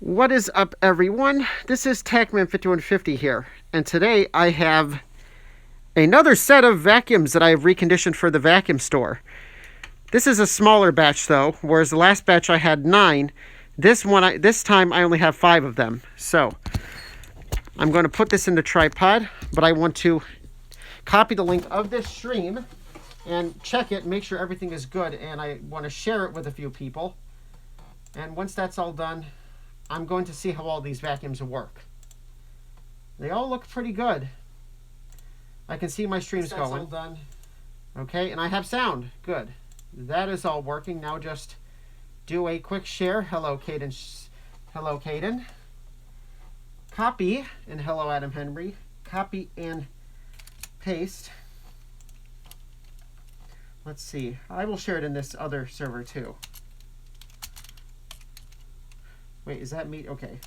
What is up, everyone? This is TackMan5150 here, and today I have another set of vacuums that I have reconditioned for the vacuum store. This is a smaller batch though, whereas the last batch I had 9. This time I only have 5 of them. So I'm going to put this in the tripod, but I want to copy the link of this stream and check it and make sure everything is good, and I want to share it with a few people. And once that's all done, I'm going to see how all these vacuums work. They all look pretty good. I can see my streams going. All done. Okay, and I have sound. Good. That is all working. Now just do a quick share. Hello, Caden. Hello, Caden. Copy, and hello, Adam Henry. Copy and paste. Let's see. I will share it in this other server too. Wait, is that me? Okay.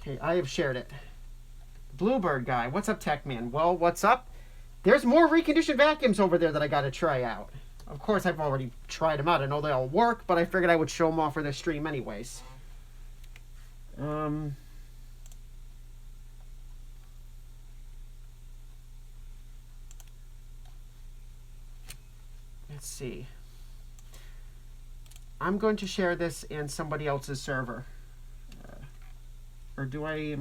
Okay, I have shared it. Bluebird guy, what's up, Tech Man? Well, what's up? There's more reconditioned vacuums over there that I got to try out. Of course, I've already tried them out. I know they all work, but I figured I would show them off for this stream anyways. Let's see. I'm going to share this in somebody else's server. Or do I...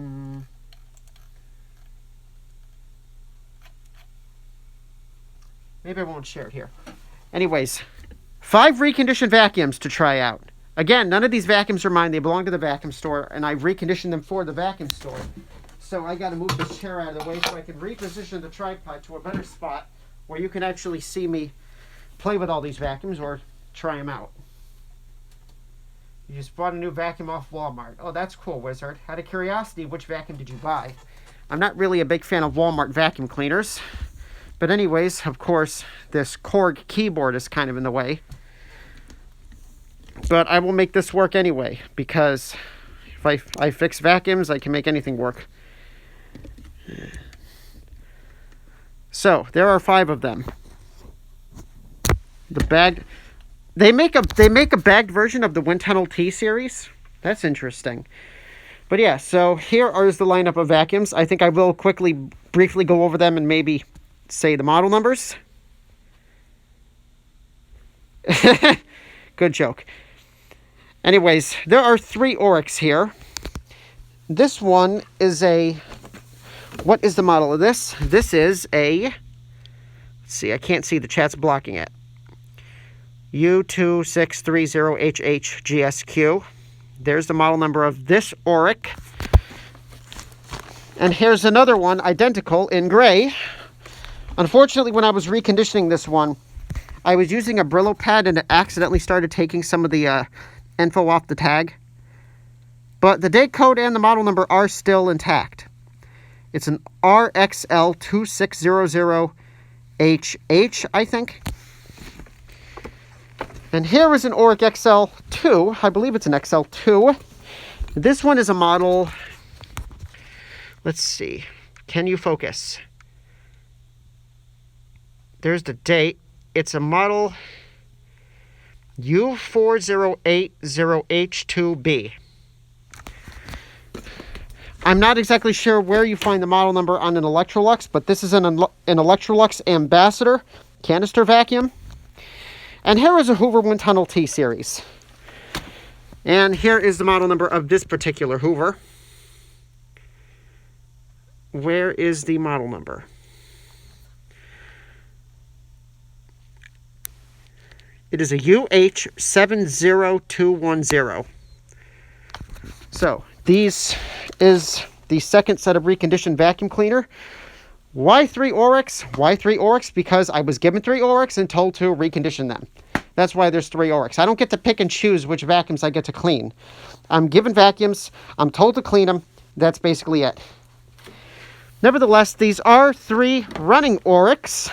Maybe I won't share it here. Anyways, 5 reconditioned vacuums to try out. Again, none of these vacuums are mine. They belong to the vacuum store, and I've reconditioned them for the vacuum store. So I got to move this chair out of the way so I can reposition the tripod to a better spot where you can actually see me play with all these vacuums or try them out. You just bought a new vacuum off Walmart. Oh, that's cool, Wizard. Out of curiosity, which vacuum did you buy? I'm not really a big fan of Walmart vacuum cleaners. But anyways, of course, this Korg keyboard is kind of in the way. But I will make this work anyway, because if I fix vacuums, I can make anything work. So, there are 5 of them. The bag, they make a bagged version of the Wind Tunnel T series. That's interesting. But yeah, so here is the lineup of vacuums. I think I will briefly go over them and maybe say the model numbers. Good joke. Anyways, there are 3 Oryx here. This one is what is the model of this? This is let's see, I can't see, the chat's blocking it. U2630HHGSQ. There's the model number of this Oryx. And here's another one, identical, in gray. Unfortunately, when I was reconditioning this one, I was using a Brillo pad and it accidentally started taking some of the info off the tag. But the date code and the model number are still intact. It's an RXL2600HH, I think. And here is an Oryx XL2. I believe it's an XL2. This one is a model... Let's see. Can you focus? There's the date. It's a model U4080H2B. I'm not exactly sure where you find the model number on an Electrolux, but this is an Electrolux Ambassador canister vacuum. And here is a Hoover Wind Tunnel T series. And here is the model number of this particular Hoover. Where is the model number? It is a UH70210. So, these is the second set of reconditioned vacuum cleaner. Why 3 Oryx? Why 3 Oryx? Because I was given 3 Oryx and told to recondition them. That's why there's 3 Oryx. I don't get to pick and choose which vacuums I get to clean. I'm given vacuums. I'm told to clean them. That's basically it. Nevertheless, these are 3 running Oryx.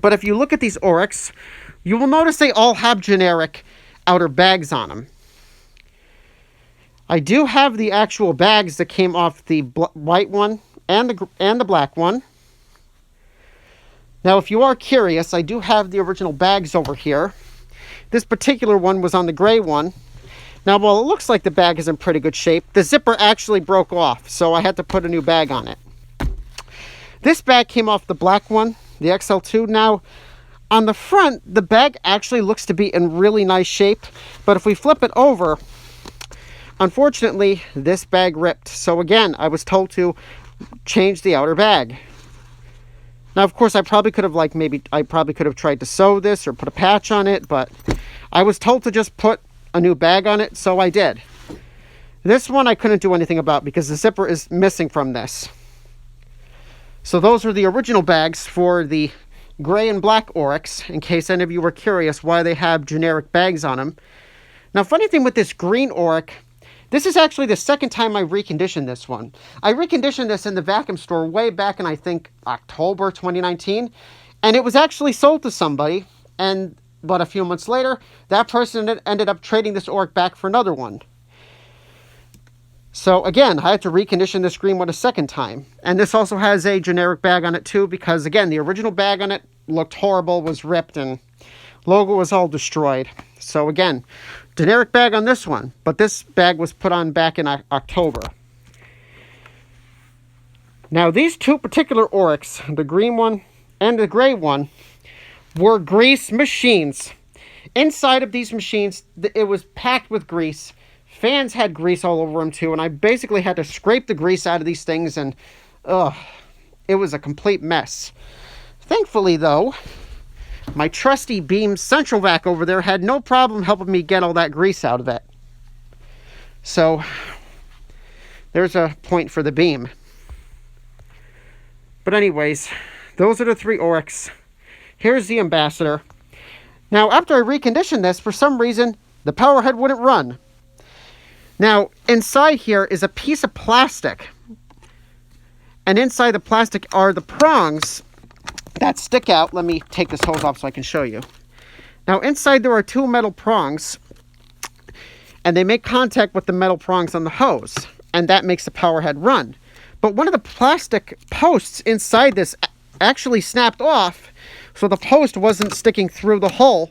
But if you look at these Oryx, you will notice they all have generic outer bags on them. I do have the actual bags that came off the white one and the black one. Now, if you are curious, I do have the original bags over here. This particular one was on the gray one. Now, while it looks like the bag is in pretty good shape, the zipper actually broke off, so I had to put a new bag on it. This bag came off the black one, the XL2. Now, on the front, the bag actually looks to be in really nice shape, but if we flip it over, unfortunately, this bag ripped. So again, I was told to change the outer bag. Now, of course, I probably could have tried to sew this or put a patch on it, but I was told to just put a new bag on it, so I did. This one I couldn't do anything about because the zipper is missing from this. So those are the original bags for the gray and black Oryx, in case any of you were curious why they have generic bags on them. Now, funny thing with this green Oryx, this is actually the second time I reconditioned this one. I reconditioned this in the vacuum store way back in, I think, October 2019. And it was actually sold to somebody. But a few months later, that person ended up trading this Oryx back for another one. So again, I had to recondition this green one a second time. And this also has a generic bag on it too, because again, the original bag on it looked horrible, was ripped, and logo was all destroyed. So again, generic bag on this one, but this bag was put on back in October. Now, these two particular Oryx, the green one and the gray one, were grease machines. Inside of these machines, it was packed with grease. Fans had grease all over them too, and I basically had to scrape the grease out of these things, and it was a complete mess. Thankfully, though, my trusty Beam Central Vac over there had no problem helping me get all that grease out of it. So, there's a point for the Beam. But anyways, those are the three Oryx. Here's the Ambassador. Now, after I reconditioned this, for some reason, the power head wouldn't run. Now, inside here is a piece of plastic. And inside the plastic are the prongs that stick out. Let me take this hose off so I can show you. Now, inside there are two metal prongs, and they make contact with the metal prongs on the hose, and that makes the power head run. But one of the plastic posts inside this actually snapped off, so the post wasn't sticking through the hole.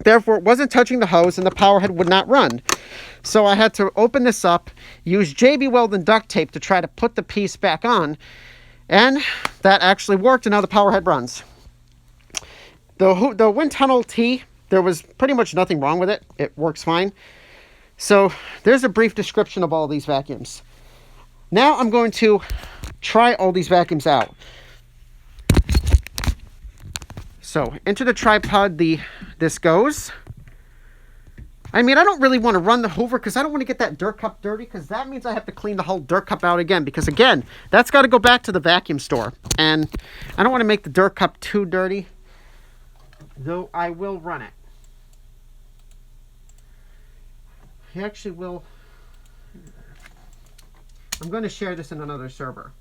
Therefore, it wasn't touching the hose, and the power head would not run. So I had to open this up, use JB Weldon duct tape to try to put the piece back on, and that actually worked, and now the power head runs. The wind tunnel T, there was pretty much nothing wrong with it. It works fine. So there's a brief description of all these vacuums. Now I'm going to try all these vacuums out. So into the tripod this goes. I mean, I don't really want to run the Hoover because I don't want to get that dirt cup dirty, because that means I have to clean the whole dirt cup out again, because again, that's got to go back to the vacuum store. And I don't want to make the dirt cup too dirty, though I will run it. I actually will. I'm going to share this in another server.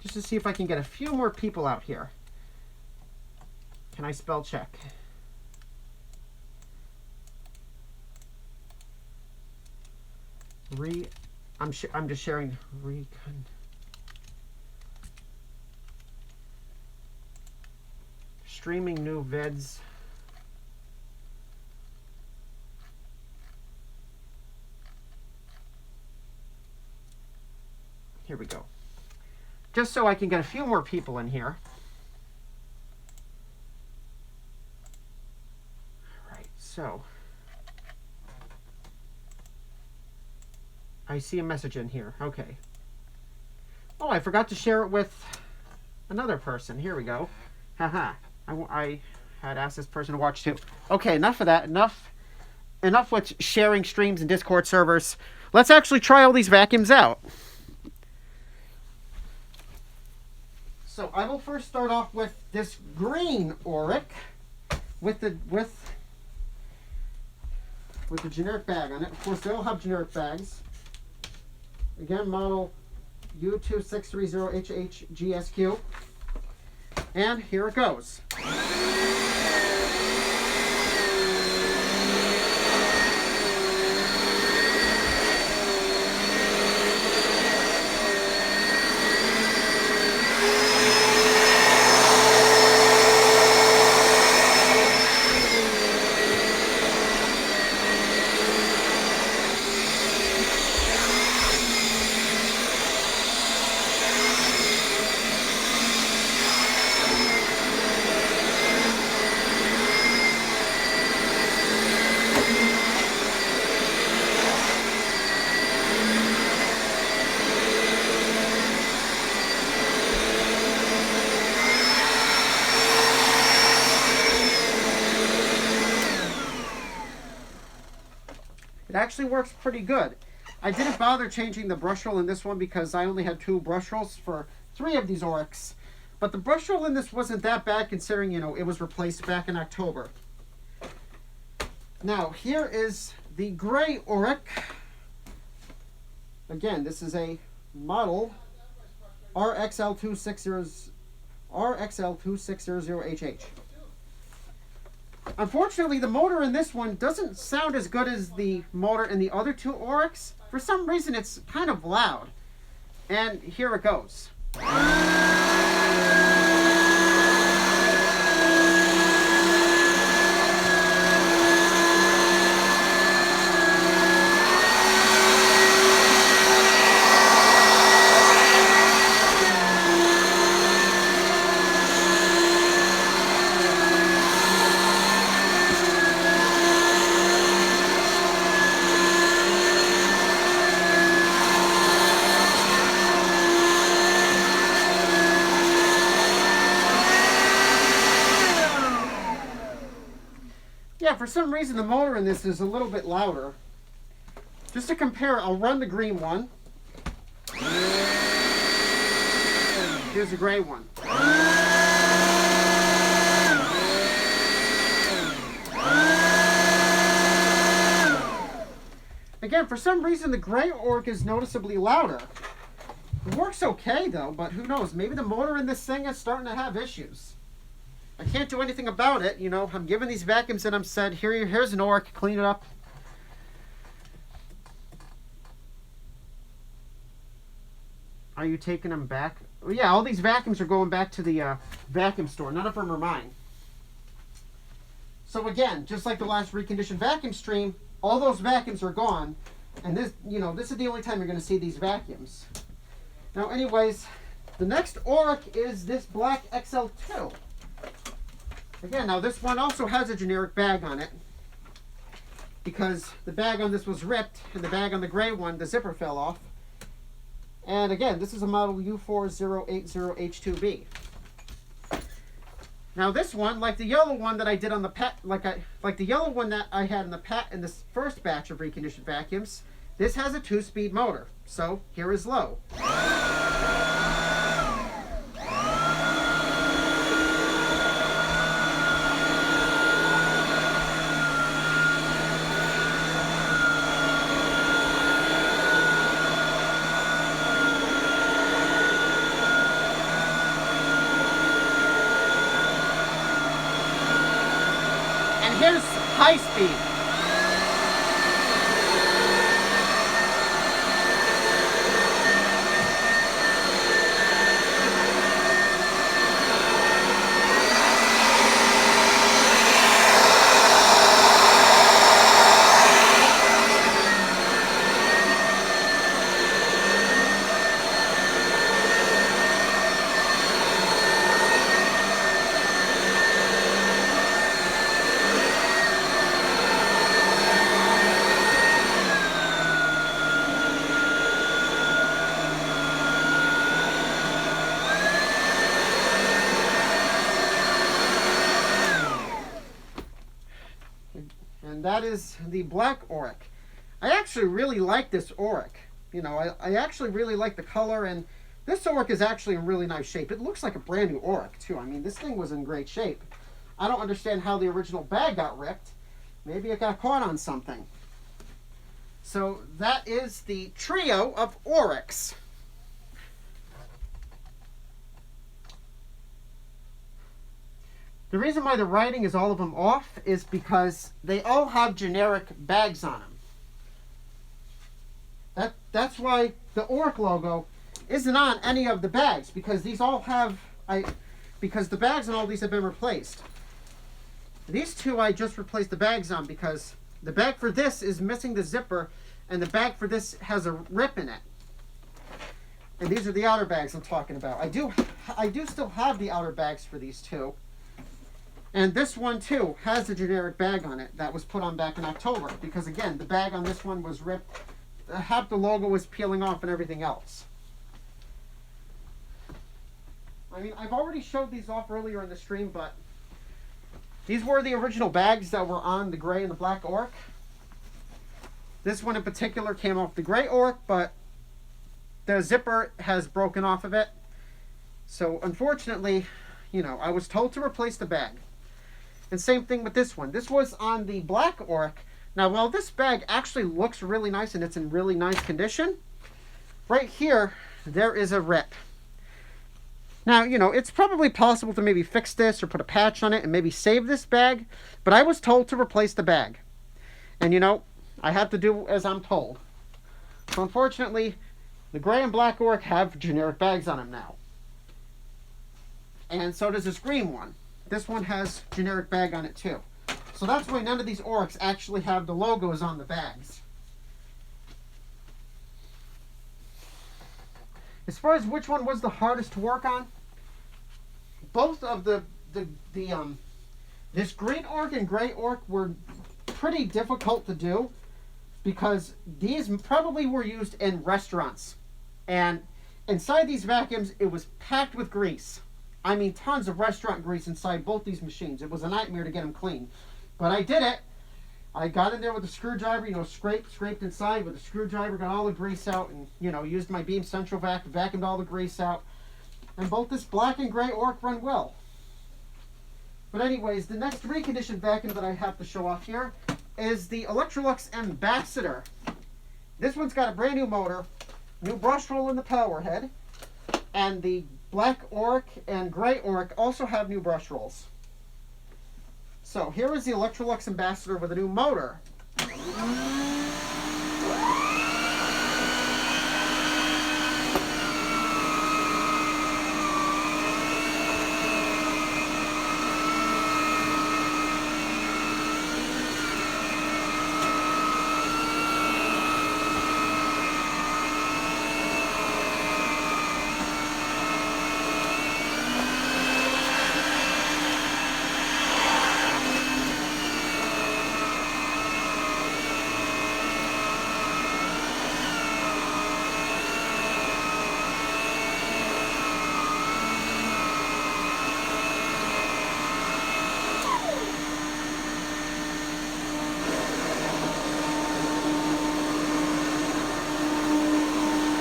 Just to see if I can get a few more people out here. Can I spell check? I'm just sharing streaming new vids. Here we go. Just so I can get a few more people in here. All right, so I see a message in here. Okay. Oh, I forgot to share it with another person. Here we go. Haha. I had asked this person to watch too. Okay, enough of that. Enough with sharing streams and Discord servers. Let's actually try all these vacuums out. So I will first start off with this green Oryx with the generic bag on it. Of course, they all have generic bags. Again, model U2630HHGSQ. And here it goes. It actually works pretty good. I didn't bother changing the brush roll in this one because I only had 2 brush rolls for 3 of these Oryx. But the brush roll in this wasn't that bad considering, you know, it was replaced back in October. Now, here is the gray Oryx. Again, this is a model RXL2600HH. Unfortunately, the motor in this one doesn't sound as good as the motor in the other 2 Oryx. For some reason, it's kind of loud. And here it goes. Yeah, for some reason the motor in this is a little bit louder. Just to compare, I'll run the green one. Here's the gray one. Again, for some reason the gray Oryx is noticeably louder. It works okay though, but who knows? Maybe the motor in this thing is starting to have issues. I can't do anything about it, you know. I'm giving these vacuums and I'm said, here's an Oryx, clean it up. Are you taking them back? Oh, yeah, all these vacuums are going back to the vacuum store. None of them are mine. So again, just like the last reconditioned vacuum stream, all those vacuums are gone. And this, you know, this is the only time you're going to see these vacuums. Now anyways, the next Oryx is this black XL2. Again, now this one also has a generic bag on it because the bag on this was ripped and the bag on the gray one, the zipper fell off. And again, this is a model U4080H2B. Now this one, like the yellow one that I did on the like the yellow one that I had in this first batch of reconditioned vacuums, this has a 2-speed motor. So here is low. Here's high speed. And that is the black Oryx. I actually really like this Oryx. You know, I actually really like the color, and this Oryx is actually in really nice shape. It looks like a brand new Oryx too. I mean, this thing was in great shape. I don't understand how the original bag got ripped. Maybe it got caught on something. So that is the trio of Oryx. The reason why the writing is all of them off is because they all have generic bags on them. That's why the Oryx logo isn't on any of the bags, because these all have, because the bags on all these have been replaced. These two I just replaced the bags on because the bag for this is missing the zipper and the bag for this has a rip in it. And these are the outer bags I'm talking about. I do still have the outer bags for these two. And this one too has a generic bag on it that was put on back in October, because again, the bag on this one was ripped. Half the logo was peeling off and everything else. I mean, I've already showed these off earlier in the stream, but these were the original bags that were on the gray and the black Oryx. This one in particular came off the gray orc, but the zipper has broken off of it. So unfortunately, I was told to replace the bag. And same thing with this one. This was on the black orc. Now, while this bag actually looks really nice and it's in really nice condition, right here, there is a rip. Now, it's probably possible to maybe fix this or put a patch on it and maybe save this bag, but I was told to replace the bag. And, I have to do as I'm told. So, unfortunately, the gray and black orc have generic bags on them now. And so does this green one. This one has generic bag on it too. So that's why none of these orcs actually have the logos on the bags. As far as which one was the hardest to work on, both of this green orc and gray orc were pretty difficult to do because these probably were used in restaurants. And inside these vacuums, it was packed with grease. I mean, tons of restaurant grease inside both these machines. It was a nightmare to get them clean. But I did it. I got in there with a screwdriver, scraped inside with a screwdriver, got all the grease out, and, used my Beam Central Vac, vacuumed all the grease out. And both this black and gray orc run well. But anyways, the next reconditioned vacuum that I have to show off here is the Electrolux Ambassador. This one's got a brand new motor, new brush roll in the power head, and the black orc and gray orc also have new brush rolls. So here is the Electrolux Ambassador with a new motor.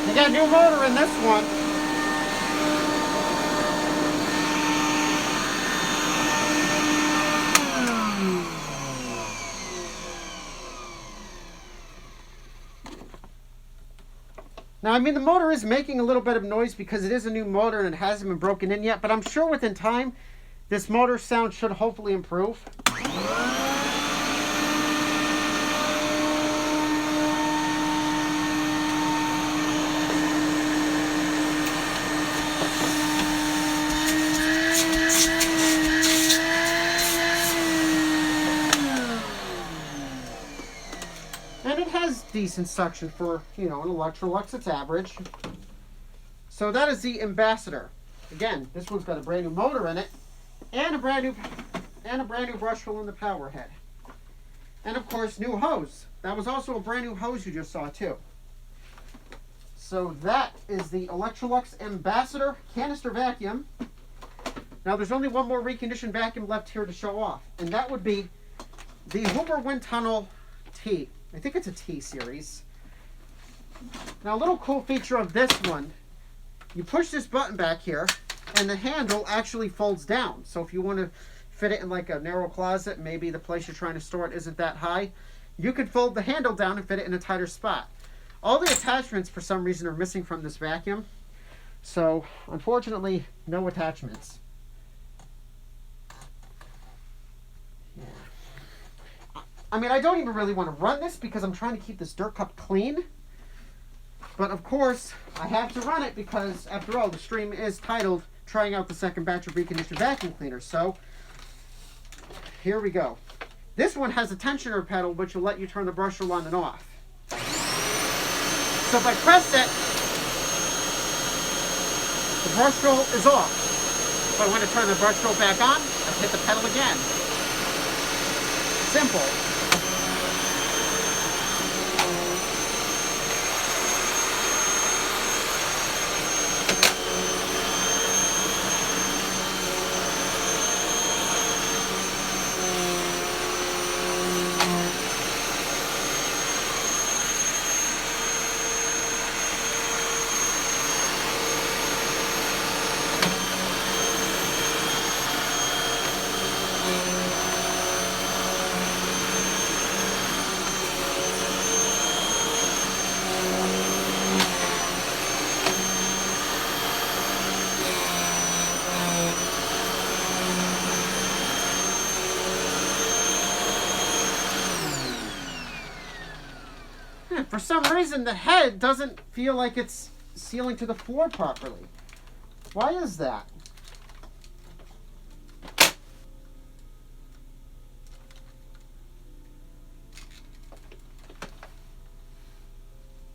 You got a new motor in this one. Now, I mean, the motor is making a little bit of noise because it is a new motor and it hasn't been broken in yet, but I'm sure within time, this motor sound should hopefully improve. And it has decent suction for, an Electrolux. It's average. So that is the Ambassador. Again, this one's got a brand new motor in it, and a brand new brush roll in the power head. And of course, new hose. That was also a brand new hose you just saw too. So that is the Electrolux Ambassador canister vacuum. Now there's only one more reconditioned vacuum left here to show off, and that would be the Hoover Wind Tunnel T. I think it's a T series. Now a little cool feature of this one, you push this button back here and the handle actually folds down. So if you want to fit it in like a narrow closet, maybe the place you're trying to store it isn't that high, you could fold the handle down and fit it in a tighter spot. All the attachments for some reason are missing from this vacuum. So unfortunately, no attachments. I mean, I don't even really want to run this because I'm trying to keep this dirt cup clean. But of course, I have to run it because, after all, the stream is titled Trying Out the Second Batch of Reconditioned Vacuum Cleaners. So, here we go. This one has a tensioner pedal which will let you turn the brush roll on and off. So if I press it, the brush roll is off. If I want to turn the brush roll back on, I hit the pedal again. Simple. For some reason, the head doesn't feel like it's sealing to the floor properly. Why is that?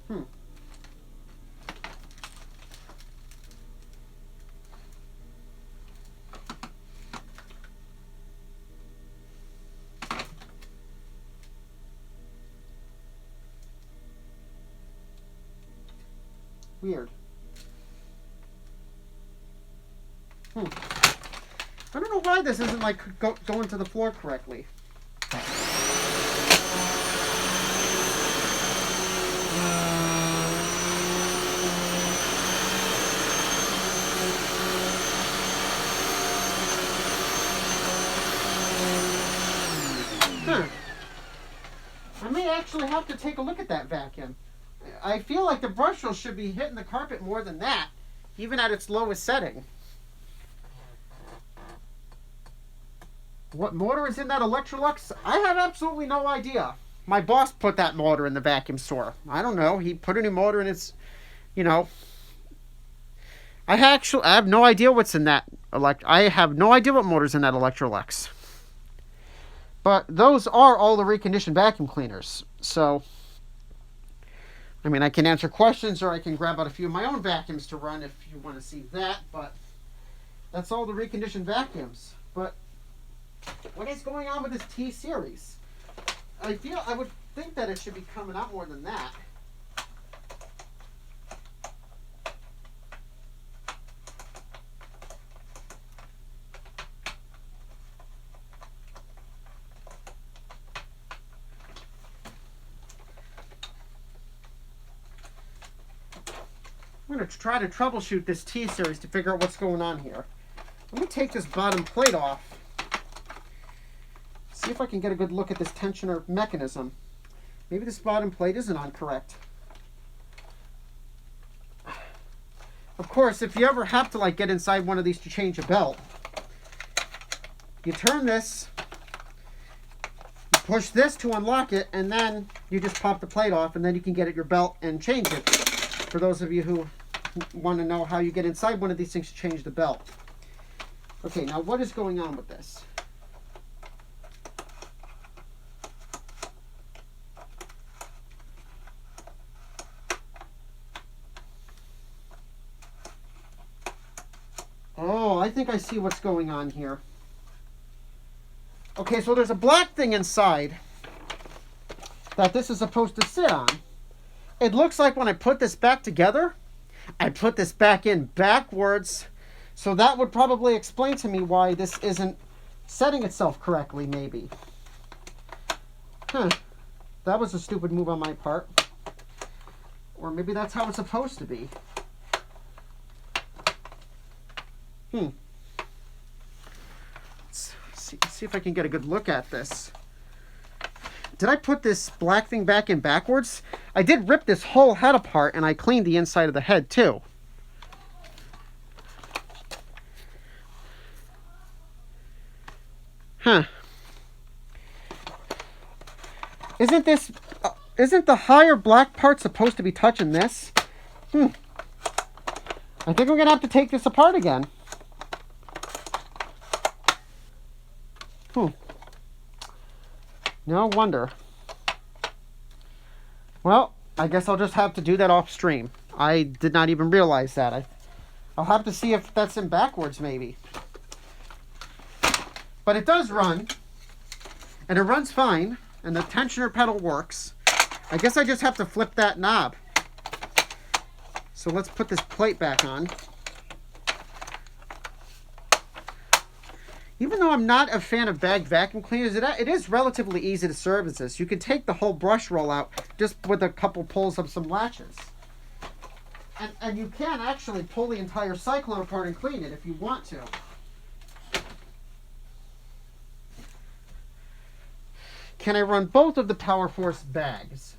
Hmm. Weird. I don't know why this isn't like going to the floor correctly. I may actually have to take a look at that vacuum. I feel like the brush wheel should be hitting the carpet more than that, even at its lowest setting. What motor is in that Electrolux? I have absolutely no idea. My boss put that motor in the vacuum store. I don't know. He put a new motor in its, you know. I have no idea what's in that I have no idea what motor's in that Electrolux. But those are all the reconditioned vacuum cleaners. So, I mean, I can answer questions or I can grab out a few of my own vacuums to run if you want to see that. But that's all the reconditioned vacuums. But what is going on with this T-Series? I would think that it should be coming out more than that. I'm going to try to troubleshoot this T-Series to figure out what's going on here. Let me take this bottom plate off. See if I can get a good look at this tensioner mechanism. Maybe this bottom plate isn't on correct. Of course, if you ever have to get inside one of these to change a belt, you turn this, you push this to unlock it, and then you just pop the plate off, and then you can get at your belt and change it. For those of you who want to know how you get inside one of these things to change the belt. Okay, now what is going on with this? Oh, I think I see what's going on here. Okay, so there's a black thing inside that this is supposed to sit on. It looks like when I put this back together, I put this back in backwards. So that would probably explain to me why this isn't setting itself correctly, maybe. That was a stupid move on my part. Or maybe that's how it's supposed to be. Let's see if I can get a good look at this. Did I put this black thing back in backwards? I did rip this whole head apart, and I cleaned the inside of the head, too. Isn't the higher black part supposed to be touching this? I think we're going to have to take this apart again. No wonder. Well, I guess I'll just have to do that off stream. I did not even realize that. I'll have to see if that's in backwards, maybe. But it does run. And it runs fine. And the tensioner pedal works. I guess I just have to flip that knob. So let's put this plate back on. Even though I'm not a fan of bagged vacuum cleaners, it is relatively easy to service this. You can take the whole brush roll out just with a couple pulls of some latches. And you can actually pull the entire cyclone apart and clean it if you want to. Can I run both of the Power Force bags?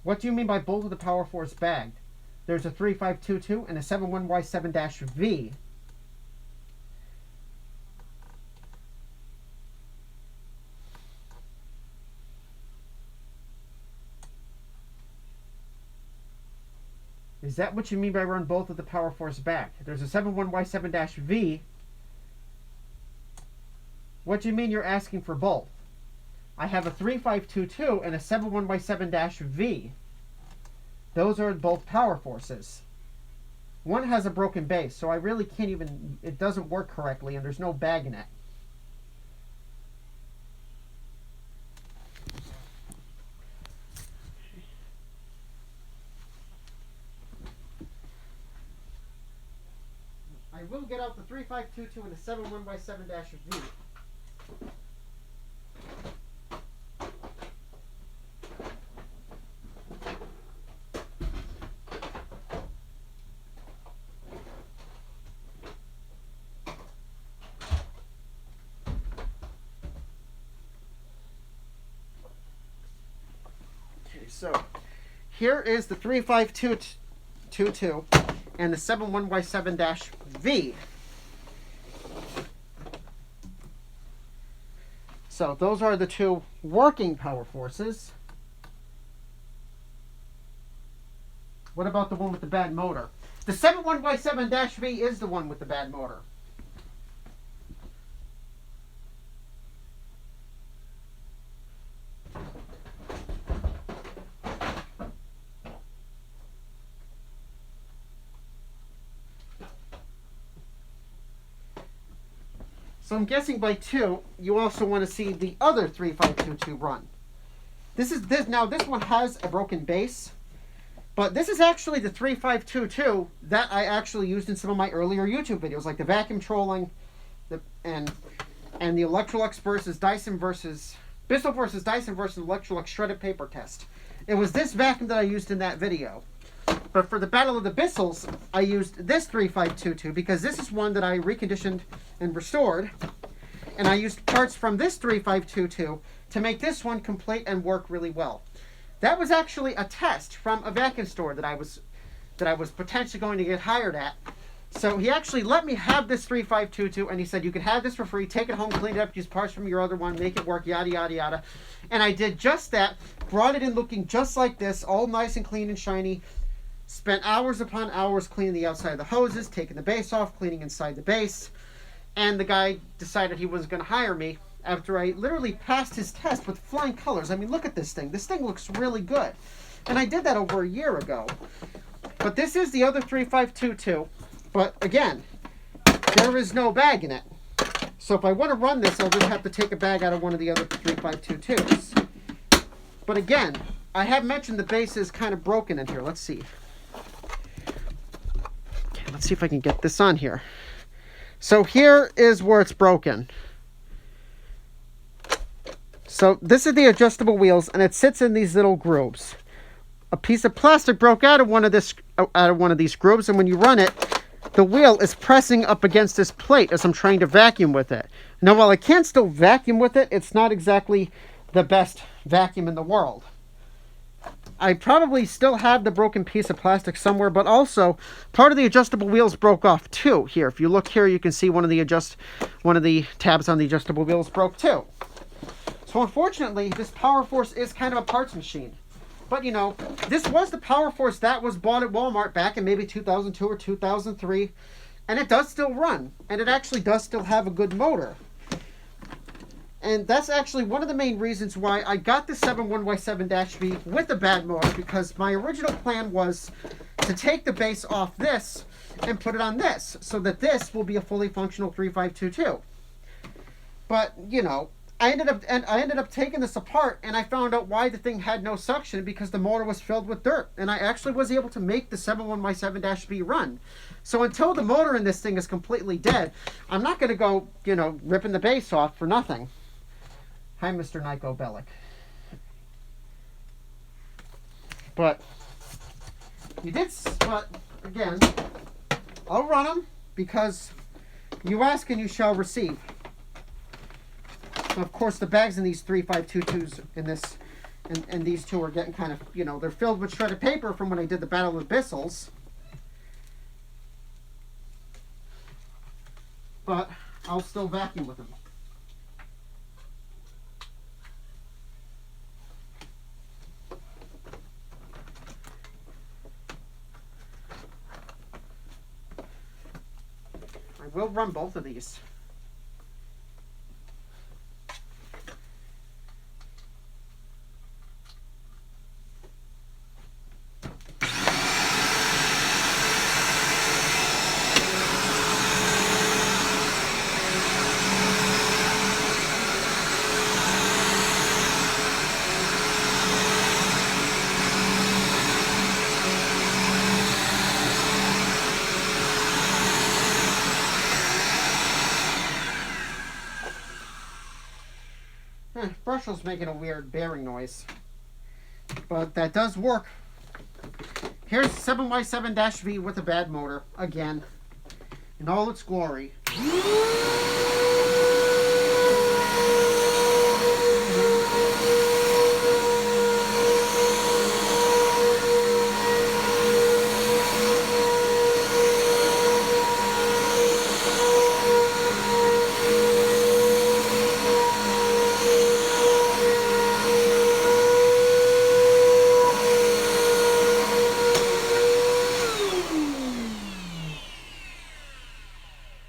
What do you mean by both of the Power Force bagged? There's a 3522 and a 71Y7-V. Is that what you mean by run both of the power force back? There's a 71Y7-V. What do you mean you're asking for both? I have a 3522 and a 71Y7-V. Those are both power forces. One has a broken base, so I really can't even, it doesn't work correctly, and there's no bag in it. I will get out the 3522 and the 71Y7-V. So here is the 3522 and the 71Y7-V. So those are the two working power forces. What about the one with the bad motor? The 71Y7-V is the one with the bad motor. So I'm guessing by 2, you also want to see the other 3522 run. This one has a broken base, but this is actually the 3522 that I actually used in some of my earlier YouTube videos, like the vacuum trolling, and the Electrolux versus Dyson versus Bissell versus Dyson versus Electrolux shredded paper test. It was this vacuum that I used in that video. But for the Battle of the Bissells, I used this 3522 because this is one that I reconditioned and restored. And I used parts from this 3522 to make this one complete and work really well. That was actually a test from a vacuum store that I was potentially going to get hired at. So he actually let me have this 3522, and he said, you can have this for free, take it home, clean it up, use parts from your other one, make it work, yada, yada, yada. And I did just that, brought it in looking just like this, all nice and clean and shiny. Spent hours upon hours cleaning the outside of the hoses, taking the base off, cleaning inside the base. And the guy decided he was going to hire me after I literally passed his test with flying colors. I mean, look at this thing. This thing looks really good. And I did that over a year ago. But this is the other 3522. But again, there is no bag in it. So if I want to run this, I'll just have to take a bag out of one of the other 3522s. But again, I have mentioned the base is kind of broken in here. Let's see. Okay, let's see if I can get this on here. So here is where it's broken. So this is the adjustable wheels, and it sits in these little grooves. A piece of plastic broke out of one of these grooves, and when you run it, the wheel is pressing up against this plate as I'm trying to vacuum with it. Now, while I can still vacuum with it, it's not exactly the best vacuum in the world. I probably still have the broken piece of plastic somewhere, but also part of the adjustable wheels broke off too. Here, if you look here, you can see one of the tabs on the adjustable wheels broke too. So unfortunately, this Power Force is kind of a parts machine. But you know, this was the Power Force that was bought at Walmart back in maybe 2002 or 2003, and it does still run, and it actually does still have a good motor. And that's actually one of the main reasons why I got the 71Y7-V with a bad motor, because my original plan was to take the base off this and put it on this, so that this will be a fully functional 3522. But, you know, I ended up taking this apart, and I found out why the thing had no suction, because the motor was filled with dirt. And I actually was able to make the 71Y7-V run. So until the motor in this thing is completely dead, I'm not going to go, you know, ripping the base off for nothing. Hi, Mr. Nyko Bellic. But again, I'll run them because you ask and you shall receive. And of course, the bags in these 3522s in this, and these two are getting kind of, you know, they're filled with shredded paper from when I did the Battle of the Bissells. But I'll still vacuum with them. I will run both of these. Brushless making a weird bearing noise, but that does work. Here's 7Y7-V with a bad motor again in all its glory.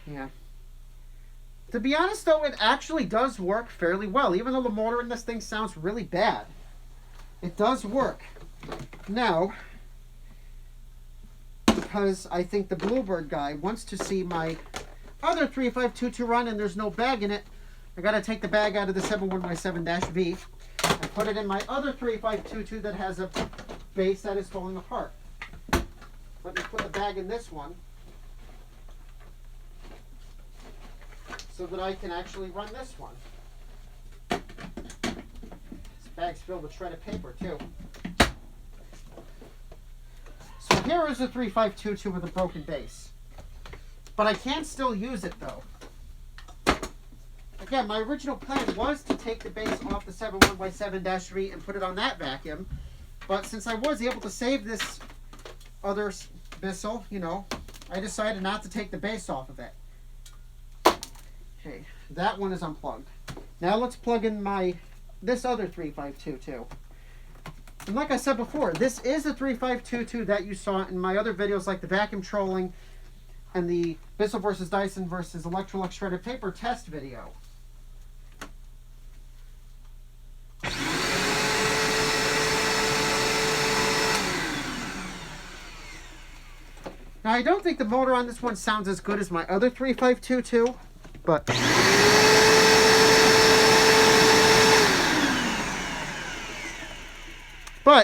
Yeah. To be honest though, it actually does work fairly well, even though the motor in this thing sounds really bad. It does work. Now, because I think the Bluebird guy wants to see my other 3522 run and there's no bag in it, I gotta take the bag out of the 71Y7-V and put it in my other 3522 that has a base that is falling apart. Let me put the bag in this one so that I can actually run this one. This bag's filled with shredded paper too. So here is a 3522 with a broken base. But I can still use it though. Again, my original plan was to take the base off the 71Y7-V and put it on that vacuum. But since I was able to save this other Bissell, you know, I decided not to take the base off of it. Okay, that one is unplugged. Now let's plug in this other 3522. And like I said before, this is a 3522 that you saw in my other videos like the vacuum trolling and the Bissell versus Dyson versus Electrolux shredded paper test video. Now I don't think the motor on this one sounds as good as my other 3522, but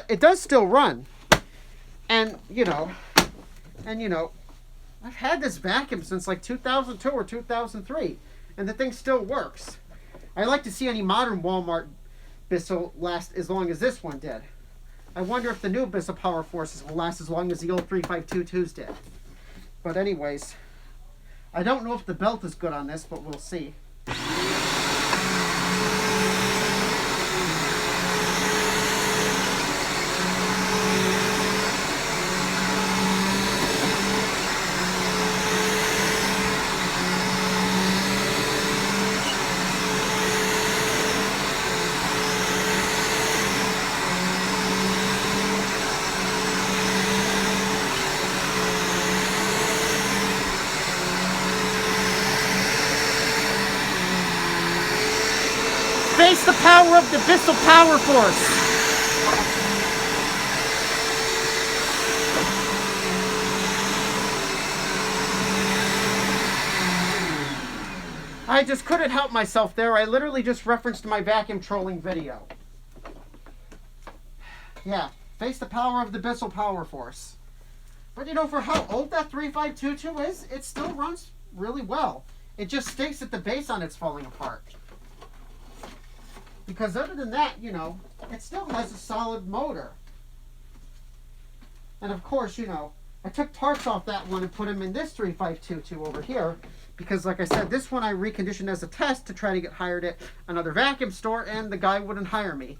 it does still run. And you know, I've had this vacuum since like 2002 or 2003, and the thing still works. I like to see any modern Walmart Bissell last as long as this one did. I wonder if the new Bissell Power Forces will last as long as the old 3522s did. But anyways, I don't know if the belt is good on this, but we'll see. Face the power of the Bissell Power Force. I just couldn't help myself there. I literally just referenced my vacuum trolling video. Yeah, face the power of the Bissell Power Force. But you know, for how old that 3522 is, it still runs really well. It just stinks that the base on it's falling apart. Because other than that, you know, it still has a solid motor. And of course, you know, I took parts off that one and put them in this 3522 over here. Because like I said, this one I reconditioned as a test to try to get hired at another vacuum store, and the guy wouldn't hire me.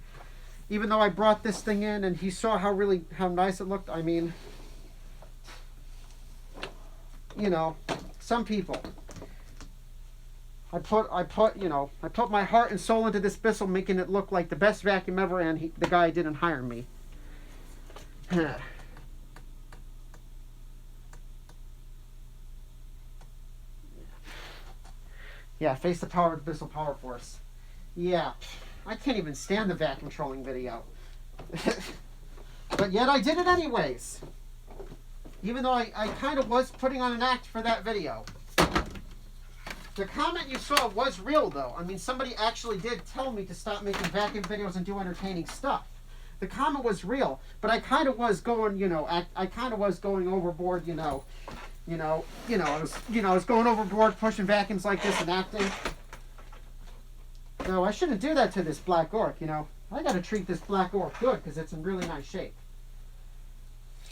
Even though I brought this thing in and he saw how nice it looked. I mean, you know, some people. I put my heart and soul into this Bissell, making it look like the best vacuum ever, and the guy didn't hire me. Yeah, face the power of the Bissell Power Force. Yeah, I can't even stand the vacuum trolling video. But yet I did it anyways. Even though I kind of was putting on an act for that video. The comment you saw was real, though. I mean, somebody actually did tell me to stop making vacuum videos and do entertaining stuff. The comment was real, but I kind of was going, you know, I kind of was going overboard, I was going overboard pushing vacuums like this and acting. No, I shouldn't do that to this black orc, you know. I got to treat this black orc good because it's in really nice shape.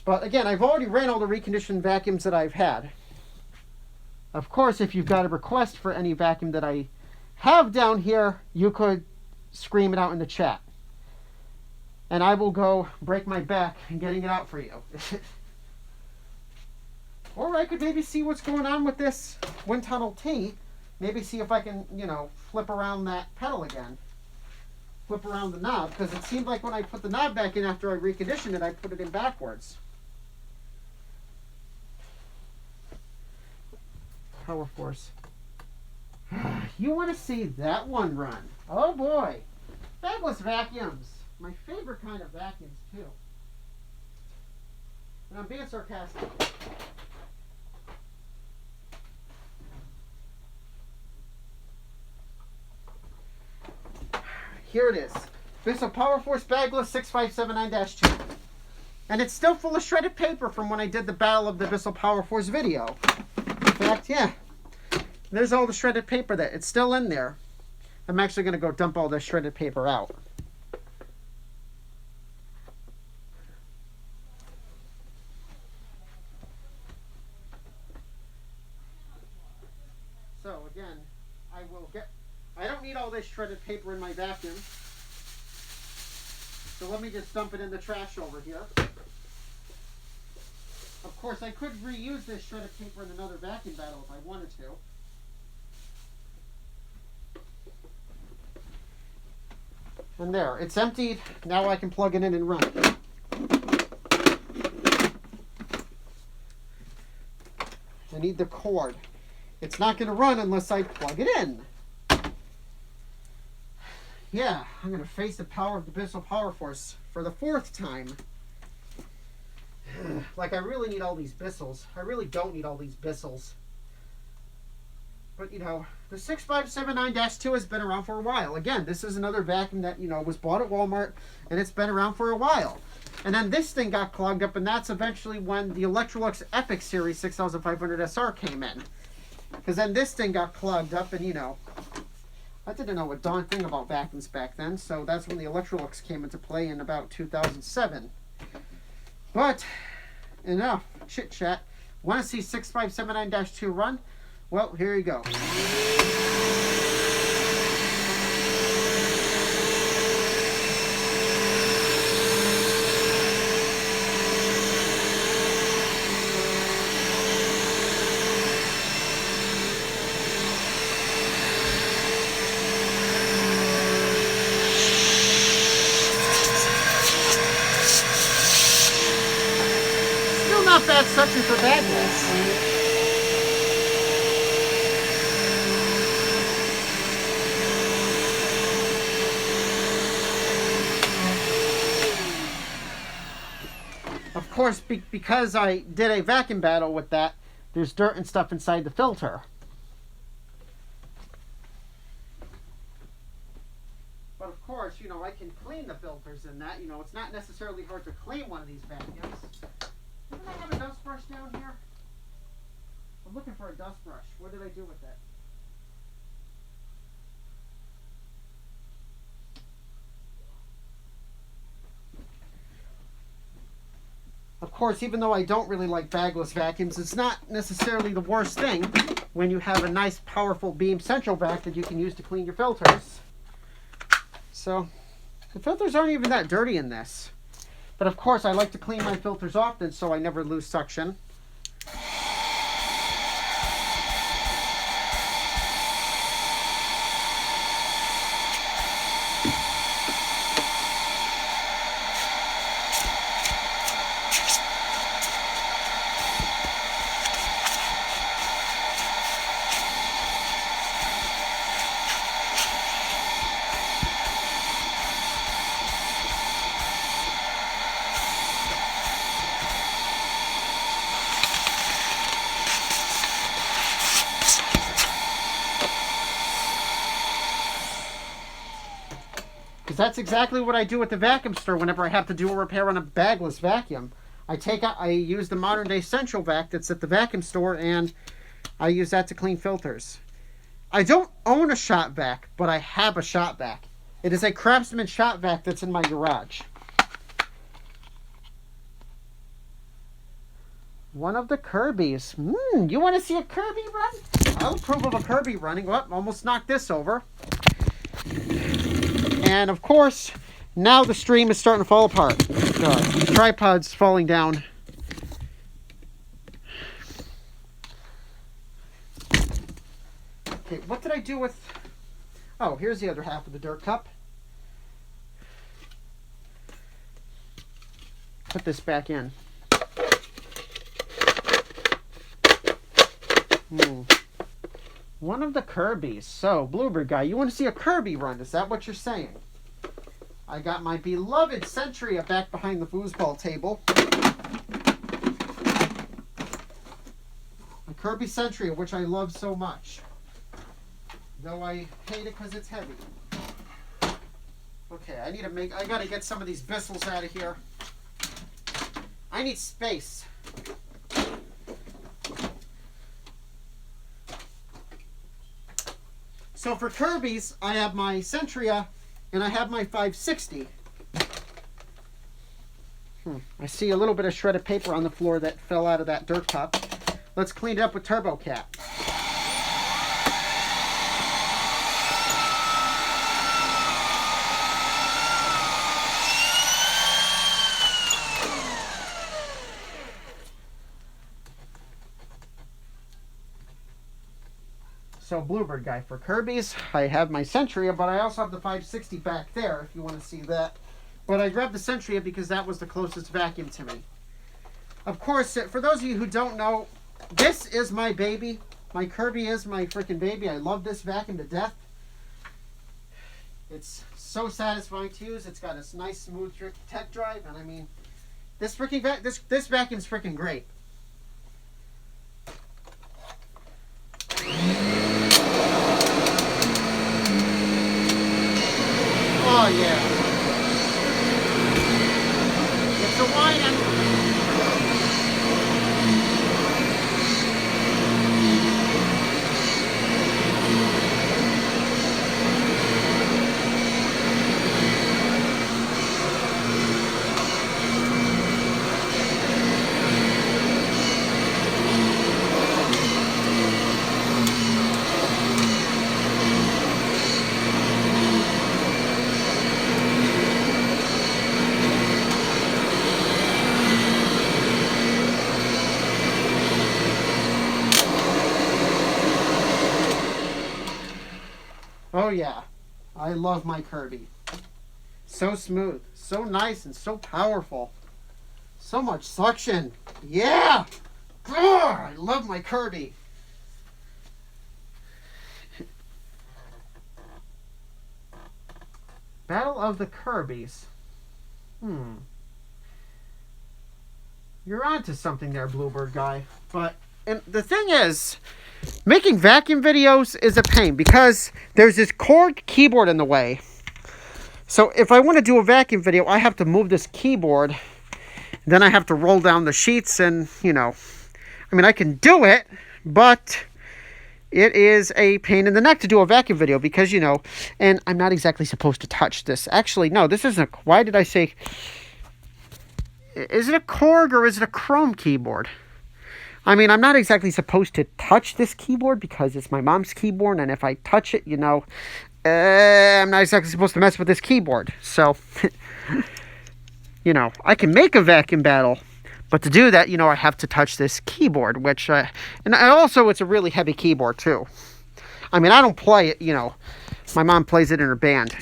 But again, I've already ran all the reconditioned vacuums that I've had. Of course, if you've got a request for any vacuum that I have down here, you could scream it out in the chat. And I will go break my back in getting it out for you. Or I could maybe see what's going on with this wind tunnel T. Maybe see if I can, flip around that pedal again. Flip around the knob. Because it seemed like when I put the knob back in after I reconditioned it, I put it in backwards. Power Force. You want to see that one run? Oh boy. Bagless vacuums. My favorite kind of vacuums too. And I'm being sarcastic. Here it is. Bissell Power Force Bagless 6579-2. And it's still full of shredded paper from when I did the Battle of the Bissell Power Force video. In fact, yeah. There's all the shredded paper that it's still in there. I'm actually going to go dump all this shredded paper out. So again, I don't need all this shredded paper in my vacuum. So let me just dump it in the trash over here. Of course, I could reuse this shredded paper in another vacuum battle if I wanted to. And there, it's emptied. Now I can plug it in and run it. I need the cord. It's not going to run unless I plug it in. Yeah, I'm going to face the power of the Bissell Power Force for the 4th time. Like, I really need all these Bissells. I really don't need all these Bissells. But, the 6579-2 has been around for a while. Again, this is another vacuum that, was bought at Walmart, and it's been around for a while. And then this thing got clogged up, and that's eventually when the Electrolux Epic Series 6500 SR came in. Because then this thing got clogged up, and, I didn't know a darn thing about vacuums back then, so that's when the Electrolux came into play in about 2007. But, enough chit-chat. Want to see 6579-2 run? Well, here you go. Still not bad suction for badness. Of course, because I did a vacuum battle with that, there's dirt and stuff inside the filter. But of course, I can clean the filters in that. It's not necessarily hard to clean one of these vacuums. Didn't I have a dust brush down here? I'm looking for a dust brush. What did I do with it? Of course, even though I don't really like bagless vacuums, it's not necessarily the worst thing when you have a nice, powerful beam central vac that you can use to clean your filters. So, the filters aren't even that dirty in this. But of course, I like to clean my filters often so I never lose suction. Because that's exactly what I do at the vacuum store whenever I have to do a repair on a bagless vacuum. I use the modern day Central Vac that's at the vacuum store, and I use that to clean filters. I don't own a shop vac, but I have a shop vac. It is a Craftsman shop vac that's in my garage. One of the Kirby's. You want to see a Kirby run? I'll approve of a Kirby running. Oh, almost knocked this over. And of course, now the stream is starting to fall apart. The tripod's falling down. Okay, what did I do with... Oh, here's the other half of the dirt cup. Put this back in. One of the Kirby's. So, Bluebird guy, you want to see a Kirby run? Is that what you're saying? I got my beloved Centria back behind the foosball table. A Kirby Centria, which I love so much. Though I hate it because it's heavy. Okay, I gotta get some of these bristles out of here. I need space. So for Kirby's, I have my Centria and I have my 560. I see a little bit of shredded paper on the floor that fell out of that dirt cup. Let's clean it up with Turbo Cat. So Bluebird guy, for Kirby's, I have my Centria, but I also have the 560 back there if you want to see that. But I grabbed the Centria because that was the closest vacuum to me. Of course, for those of you who don't know, this is my baby. My Kirby is my freaking baby. I love this vacuum to death. It's so satisfying to use. It's got this nice smooth tech drive, and I mean, this vacuum's freaking great. Oh yeah. It's a whining. Oh yeah, I love my Kirby. So smooth, so nice, and so powerful. So much suction. Yeah! I love my Kirby. Battle of the Kirby's. You're onto something there, Bluebird guy. And the thing is, making vacuum videos is a pain because there's this Korg keyboard in the way. So if I want to do a vacuum video, I have to move this keyboard. Then I have to roll down the sheets and, you know, I mean, I can do it, but it is a pain in the neck to do a vacuum video because, you know, and I'm not exactly supposed to touch this. Actually, no, this isn't why did I say, is it a Korg or is it a Chrome keyboard? I mean, I'm not exactly supposed to touch this keyboard because it's my mom's keyboard, and if I touch it, you know, I'm not exactly supposed to mess with this keyboard. So, you know, I can make a vacuum battle, but to do that, you know, I have to touch this keyboard, which, and also it's a really heavy keyboard, too. I mean, I don't play it, you know, my mom plays it in her band.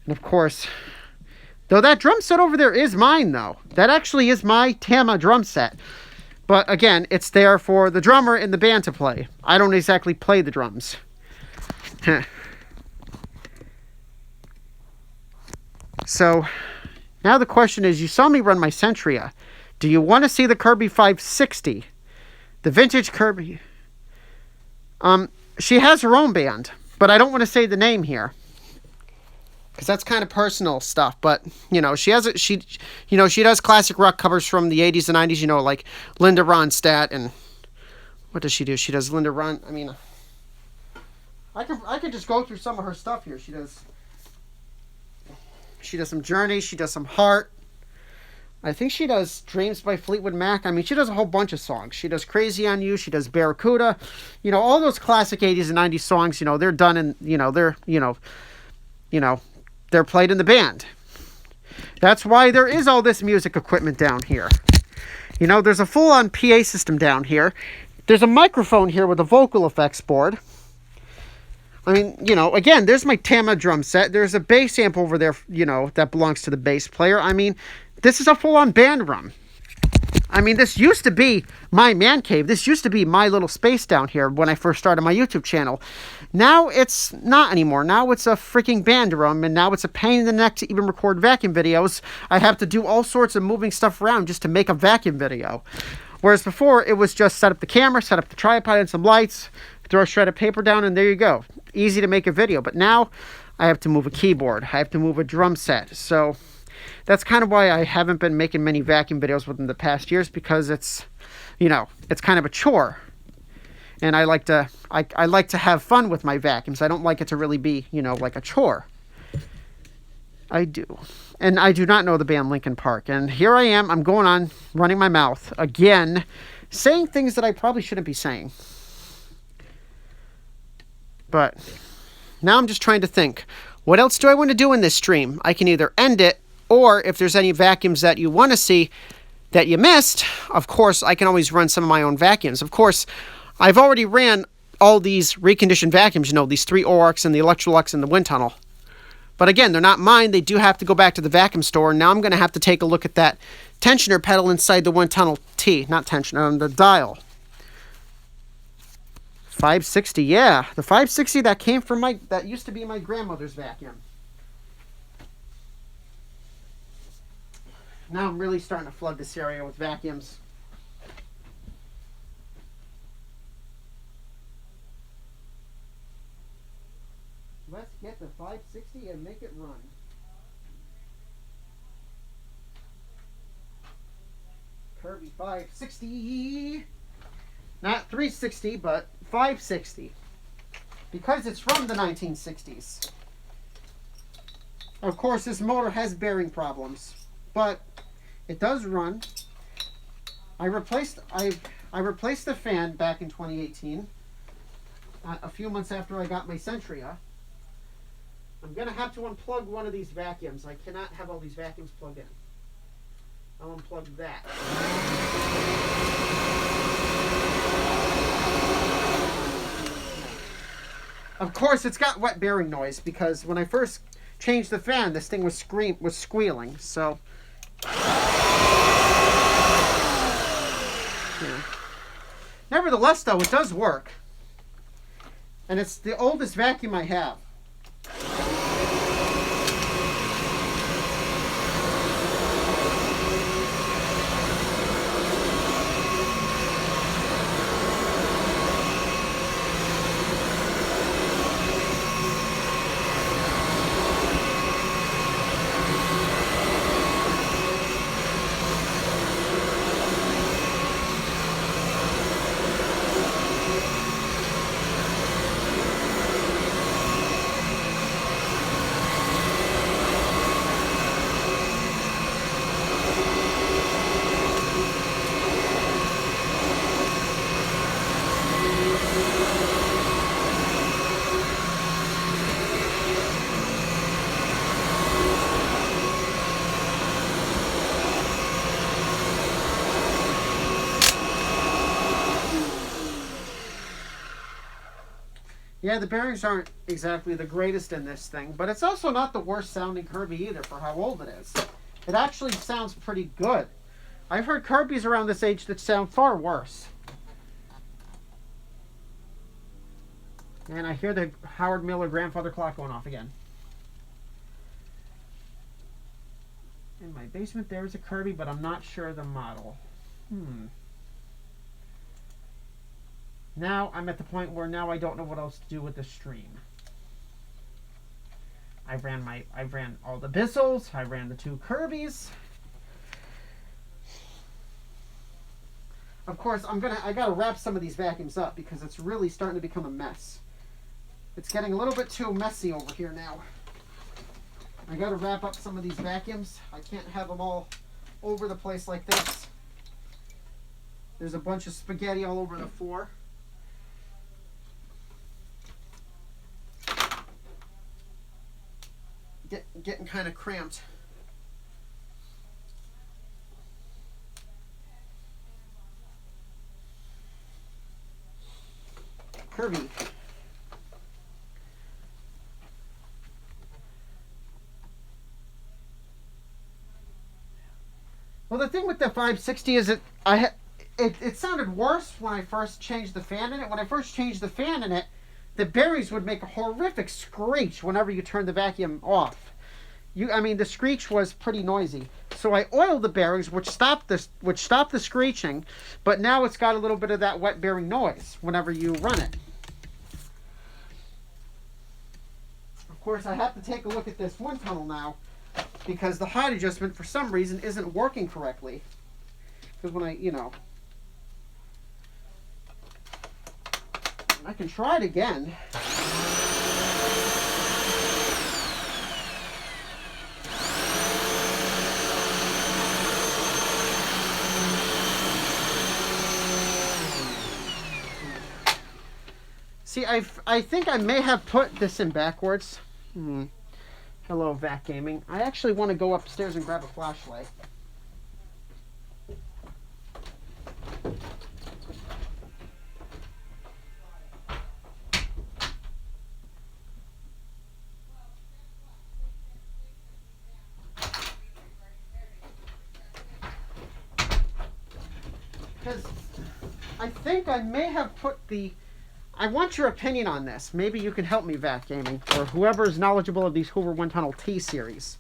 And of course, though that drum set over there is mine, though. That actually is my Tama drum set. But again, it's there for the drummer in the band to play. I don't exactly play the drums. So, now the question is, you saw me run my Centria. Do you want to see the Kirby 560? The vintage Kirby. She has her own band, but I don't want to say the name here. because that's kind of personal stuff. But she has it. She does classic rock covers from the 80s and 90s. Like Linda Ronstadt, and what does she do? She does Linda Ron. I mean, I could just go through some of her stuff here. She does some Journey. She does some Heart. I think she does Dreams by Fleetwood Mac. I mean, she does a whole bunch of songs. She does Crazy on You. She does Barracuda. All those classic 80s and 90s songs, they're done in, they're played in the band. That's why there is all this music equipment down here. There's a full-on PA system down here. There's a microphone here with a vocal effects board. I mean, again, there's my Tama drum set. There's a bass amp over there, that belongs to the bass player. I mean, this is a full-on band room. I mean, this used to be my man cave. This used to be my little space down here when I first started my YouTube channel. Now it's not anymore. Now it's a freaking band room, and now it's a pain in the neck to even record vacuum videos. I have to do all sorts of moving stuff around just to make a vacuum video. Whereas before, it was just set up the camera, set up the tripod and some lights, throw a shred of paper down, and there you go. Easy to make a video. But now I have to move a keyboard. I have to move a drum set. So that's kind of why I haven't been making many vacuum videos within the past years, because it's kind of a chore. And I like to have fun with my vacuums. I don't like it to really be, like a chore. I do. And I do not know the band Linkin Park. And here I am. I'm going on, running my mouth again, saying things that I probably shouldn't be saying. But now I'm just trying to think, what else do I want to do in this stream? I can either end it, or if there's any vacuums that you want to see that you missed, of course, I can always run some of my own vacuums. Of course, I've already ran all these reconditioned vacuums, these 3 Aurochs and the Electrolux and the wind tunnel. But again, they're not mine. They do have to go back to the vacuum store. Now I'm going to have to take a look at that tensioner pedal inside the wind tunnel T. Not tensioner, the dial. 560, yeah. The 560 that came from that used to be my grandmother's vacuum. Now I'm really starting to flood this area with vacuums. Let's get the 560 and make it run. Kirby 560. Not 360, but 560. Because it's from the 1960s. Of course, this motor has bearing problems, but it does run. I replaced the fan back in 2018, a few months after I got my Centria. I'm going to have to unplug one of these vacuums. I cannot have all these vacuums plugged in. I'll unplug that. Of course, it's got wet bearing noise, because when I first changed the fan, this thing was squealing. So, yeah. Nevertheless, though, it does work, and it's the oldest vacuum I have. Yeah, the bearings aren't exactly the greatest in this thing, but it's also not the worst sounding Kirby either for how old it is. It actually sounds pretty good. I've heard Kirbys around this age that sound far worse. And I hear the Howard Miller grandfather clock going off again. In my basement there is a Kirby, but I'm not sure the model. Now I'm at the point where now I don't know what else to do with the stream. I ran all the Bissels. I ran the 2 Kirby's. Of course, I gotta wrap some of these vacuums up because it's really starting to become a mess. It's getting a little bit too messy over here now. I gotta wrap up some of these vacuums. I can't have them all over the place like this. There's a bunch of spaghetti all over the floor. Getting kind of cramped. Kirby. Well, the thing with the 560 is it sounded worse when I first changed the fan in it. When I first changed the fan in it, the bearings would make a horrific screech whenever you turned the vacuum off. The screech was pretty noisy. So I oiled the bearings, which stopped the screeching, but now it's got a little bit of that wet bearing noise whenever you run it. Of course, I have to take a look at this wind tunnel now because the height adjustment for some reason isn't working correctly. Because when I can try it again. See, I think I may have put this in backwards. Hello, Vac Gaming. I actually want to go upstairs and grab a flashlight. Because I think I may have put the... I want your opinion on this. Maybe you can help me, Vac Gaming, or whoever is knowledgeable of these Hoover Wind Tunnel T series.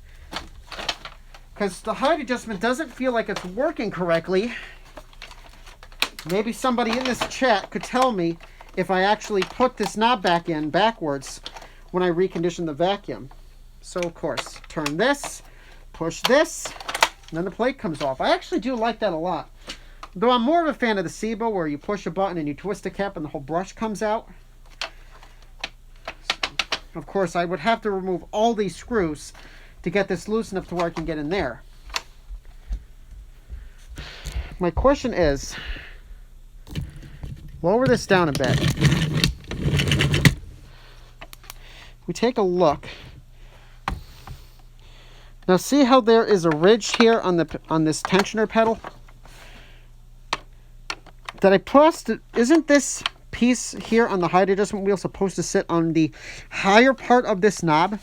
Because the height adjustment doesn't feel like it's working correctly. Maybe somebody in this chat could tell me if I actually put this knob back in backwards when I recondition the vacuum. So, of course, turn this, push this, and then the plate comes off. I actually do like that a lot. Though I'm more of a fan of the SIBO, where you push a button and you twist the cap and the whole brush comes out. Of course, I would have to remove all these screws to get this loose enough to where I can get in there. My question is, lower this down a bit. We take a look. Now see how there is a ridge here on this tensioner pedal? That I pressed, isn't this piece here on the height adjustment wheel supposed to sit on the higher part of this knob?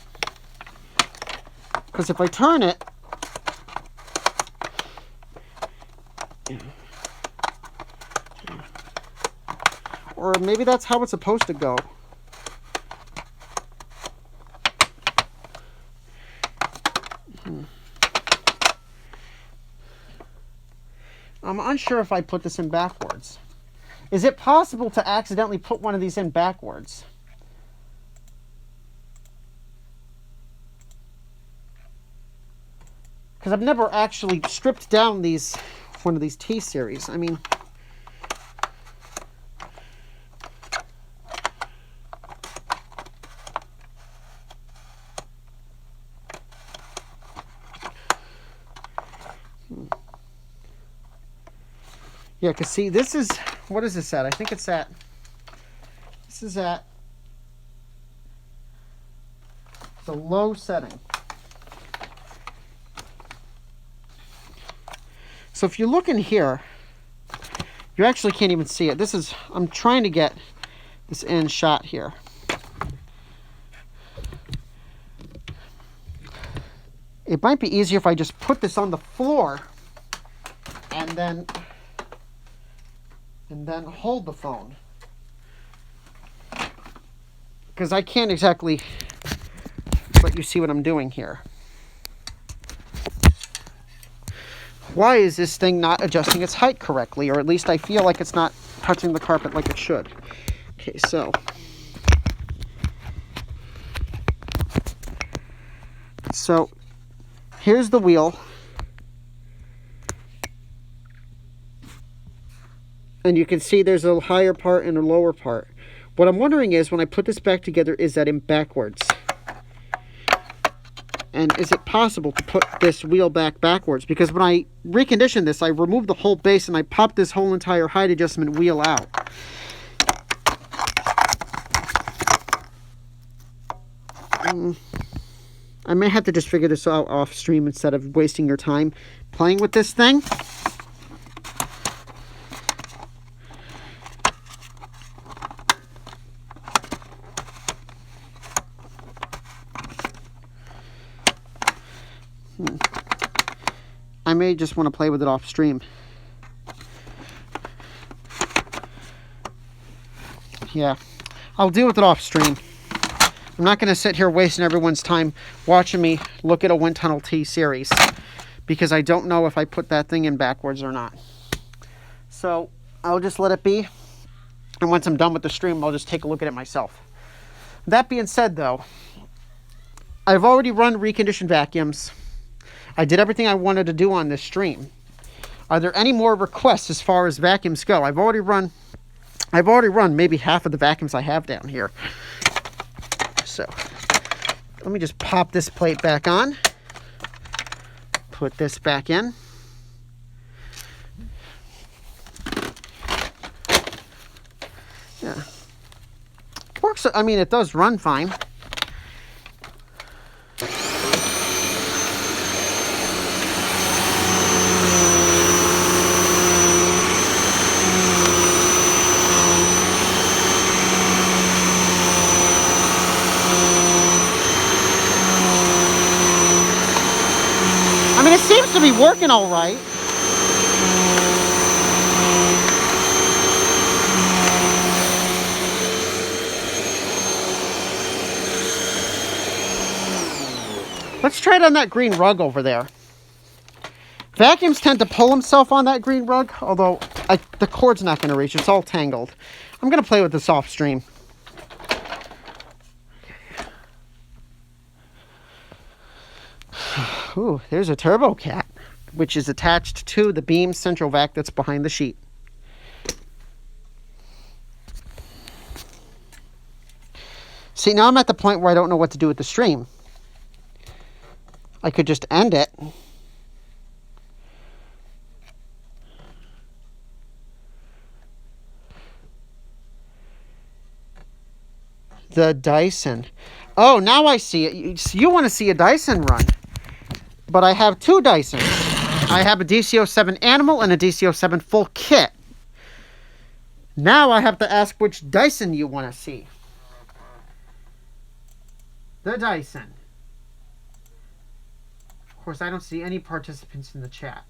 Because if I turn it, or maybe that's how it's supposed to go. I'm unsure if I put this in backwards. Is it possible to accidentally put one of these in backwards? Because I've never actually stripped down one of these T-series. I mean... Yeah, because see, this is, what is this at? I think it's at, this is at the low setting. So if you look in here, you actually can't even see it. This is, I'm trying to get this in shot here. It might be easier if I just put this on the floor and then hold the phone, because I can't exactly let you see what I'm doing here. Why is this thing not adjusting its height correctly, or at least I feel like it's not touching the carpet like it should? Okay, so So here's the wheel. And you can see there's a higher part and a lower part. What I'm wondering is, when I put this back together, is that in backwards? And is it possible to put this wheel backwards? Because when I reconditioned this, I removed the whole base and I popped this whole entire height adjustment wheel out. I may have to just figure this out off stream instead of wasting your time playing with this thing. I may just want to play with it off stream. Yeah, I'll deal with it off stream. I'm not going to sit here wasting everyone's time watching me look at a Wind Tunnel T series, because I don't know if I put that thing in backwards or not. So I'll just let it be, and once I'm done with the stream, I'll just take a look at it myself. That being said, though, I've already run reconditioned vacuums. I did everything I wanted to do on this stream. Are there any more requests as far as vacuums go? I've already run maybe half of the vacuums I have down here. So let me just pop this plate back on. Put this back in. Yeah. Works, I mean, it does run fine. I mean, it seems to be working all right. Let's try it on that green rug over there. Vacuums tend to pull himself on that green rug, although the cord's not going to reach. It's all tangled. I'm going to play with this off stream. Ooh, there's a turbo cat, which is attached to the beam central vac that's behind the sheet. See, now I'm at the point where I don't know what to do with the stream. I could just end it. The Dyson. Oh, now I see it. You want to see a Dyson run. But I have two Dysons. I have a DC-07 Animal and a DC-07 full kit. Now I have to ask which Dyson you want to see. The Dyson. Of course, I don't see any participants in the chat.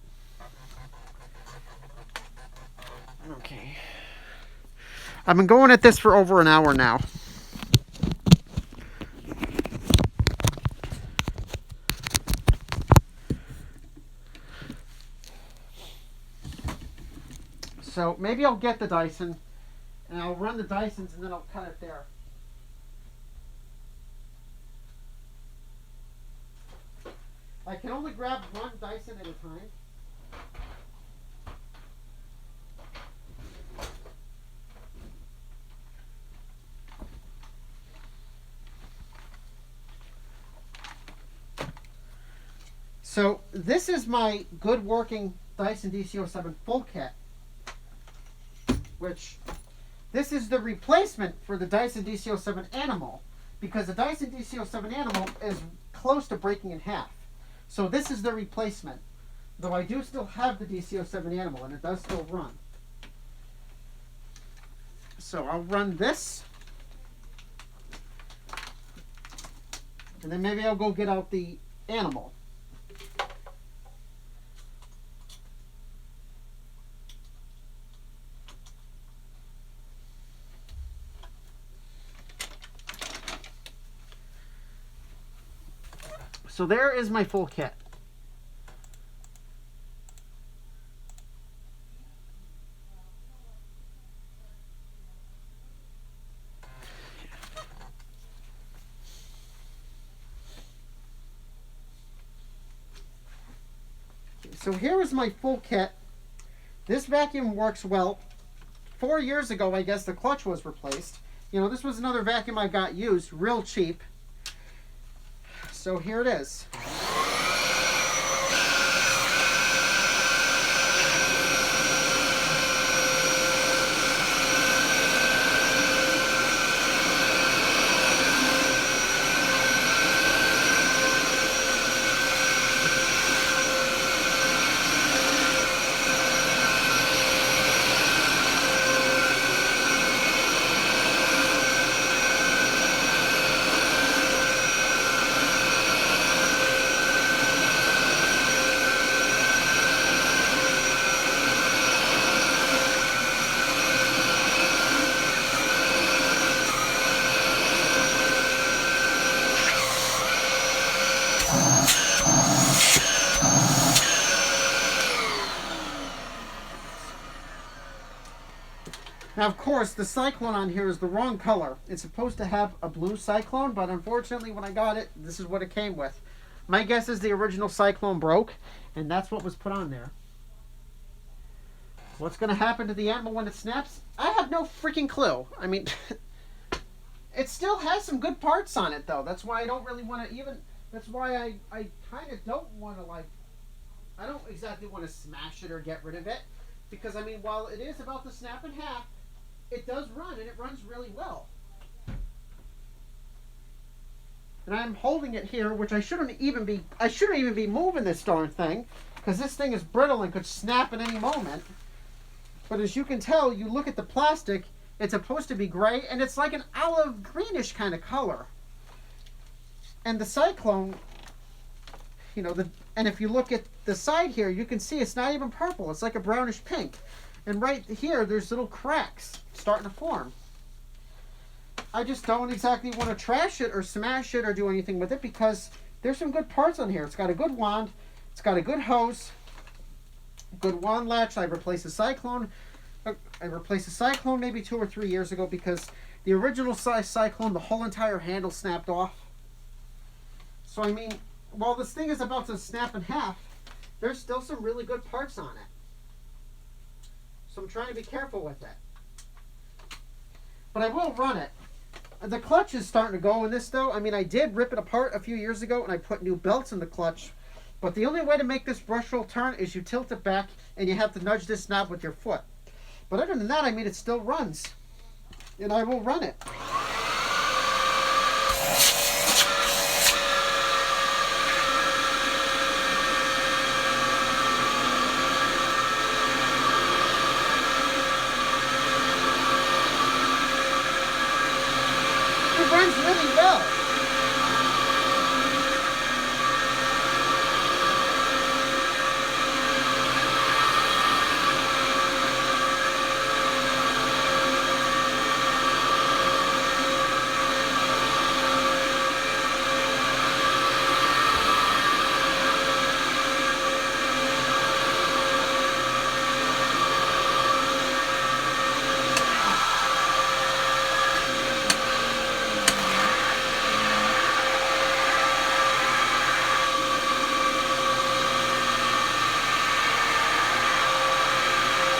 Okay. I've been going at this for over an hour now. So maybe I'll get the Dyson, and I'll run the Dysons, and then I'll cut it there. I can only grab one Dyson at a time. So this is my good working Dyson DC-07 full kit, which this is the replacement for the Dyson DC-07 Animal, because the Dyson DC-07 Animal is close to breaking in half. So this is the replacement, though I do still have the DC-07 Animal, and it does still run. So I'll run this, and then maybe I'll go get out the Animal. So there is my full kit. So here is my full kit. This vacuum works well. 4 years ago, I guess the clutch was replaced. You know, this was another vacuum I got used, real cheap. So here it is. Now, of course, the Cyclone on here is the wrong color. It's supposed to have a blue Cyclone, but unfortunately, when I got it, this is what it came with. My guess is the original Cyclone broke, and that's what was put on there. What's going to happen to the animal when it snaps? I have no freaking clue. I mean, it still has some good parts on it, though. That's why I don't really want to even... That's why I kind of don't want to, like... I don't exactly want to smash it or get rid of it. Because, I mean, while it is about to snap in half, it does run, and it runs really well. And I'm holding it here, which I shouldn't even be moving this darn thing, because this thing is brittle and could snap at any moment. But as you can tell, you look at the plastic, it's supposed to be gray, and it's like an olive greenish kind of color. And the Cyclone, you know, and if you look at the side here, you can see it's not even purple. It's like a brownish pink. And right here, there's little cracks starting to form. I just don't exactly want to trash it or smash it or do anything with it because there's some good parts on here. It's got a good wand. It's got a good hose. Good wand latch. I replaced the Cyclone. I replaced the Cyclone maybe 2 or 3 years ago because the original size Cyclone, the whole entire handle snapped off. So, I mean, while this thing is about to snap in half, there's still some really good parts on it. So I'm trying to be careful with it. But I will run it. The clutch is starting to go in this, though. I mean, I did rip it apart a few years ago, and I put new belts in the clutch. But the only way to make this brush roll turn is you tilt it back, and you have to nudge this knob with your foot. But other than that, I mean, it still runs. And I will run it. It runs really well.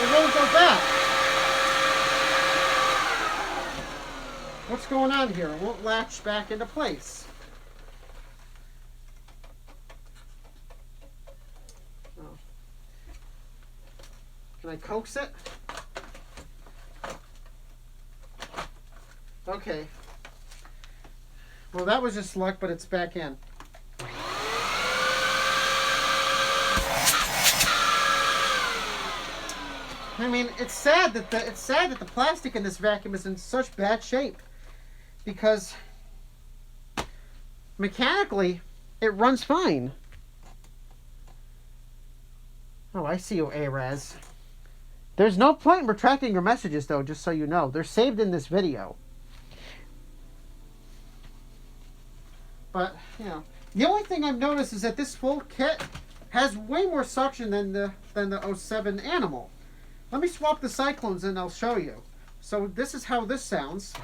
It won't go back. What's going on here? It won't latch back into place. Oh. Can I coax it? Okay. Well, that was just luck, but it's back in. I mean, it's sad that the plastic in this vacuum is in such bad shape because mechanically it runs fine. Oh, I see you, Araz. There's no point in retracting your messages, though, just so you know. They're saved in this video. But, you know, the only thing I've noticed is that this full kit has way more suction than the 07 Animal. Let me swap the Cyclones and I'll show you. So this is how this sounds.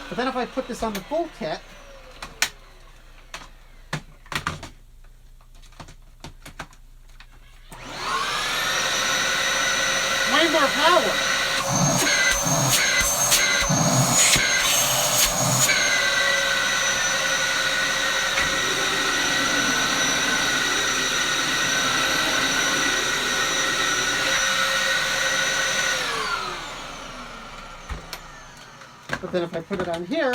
But then if I put this on the full kit, way more power. But then if I put it on here,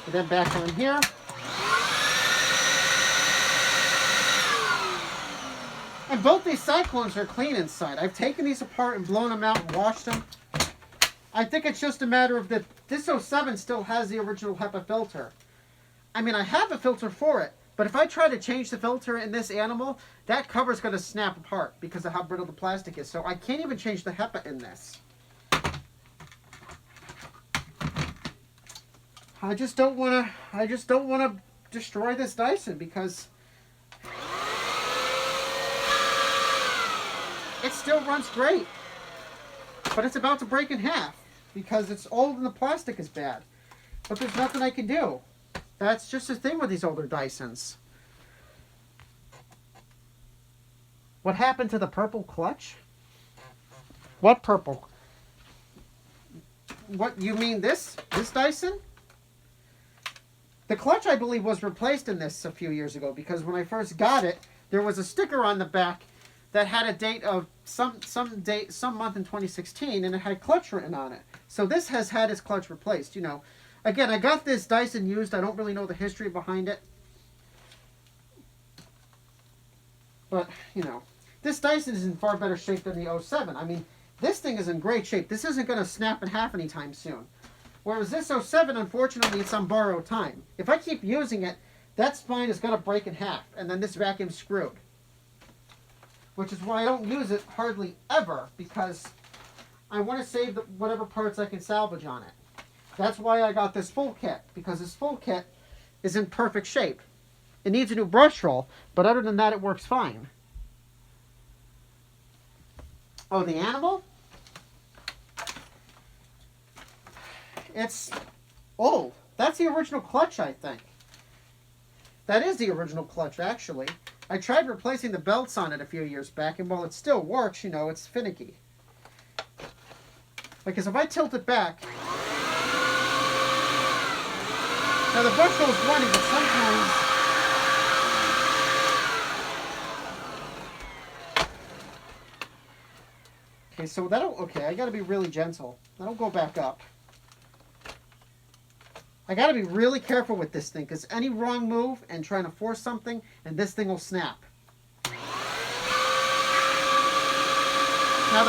and then back on here, and both these cyclones are clean inside. I've taken these apart and blown them out and washed them. I think it's just a matter of that this 07 still has the original HEPA filter. I mean, I have a filter for it, but if I try to change the filter in this animal, that cover's going to snap apart because of how brittle the plastic is. So I can't even change the HEPA in this. I just don't want to destroy this Dyson because it still runs great. But it's about to break in half because it's old and the plastic is bad. But there's nothing I can do. That's just the thing with these older Dysons. What happened to the purple clutch? What purple? What, you mean this Dyson? The clutch, I believe, was replaced in this a few years ago because when I first got it, there was a sticker on the back that had a date of some month in 2016, and it had clutch written on it. So this has had its clutch replaced, you know. Again, I got this Dyson used. I don't really know the history behind it. But, you know, this Dyson is in far better shape than the 07. I mean, this thing is in great shape. This isn't going to snap in half anytime soon. Whereas this 07, unfortunately, it's on borrowed time. If I keep using it, that spine is going to break in half, and then this vacuum's screwed. Which is why I don't use it hardly ever, because I want to save whatever parts I can salvage on it. That's why I got this full kit, because this full kit is in perfect shape. It needs a new brush roll, but other than that, it works fine. Oh, the animal? It's old. That's the original clutch, I think. That is the original clutch, actually. I tried replacing the belts on it a few years back, and while it still works, you know, it's finicky. Because if I tilt it back... Now, the brush roll is running, but sometimes... Okay, so that'll... Okay, I gotta be really gentle. That'll go back up. I gotta be really careful with this thing, because any wrong move and trying to force something, and this thing will snap. Now,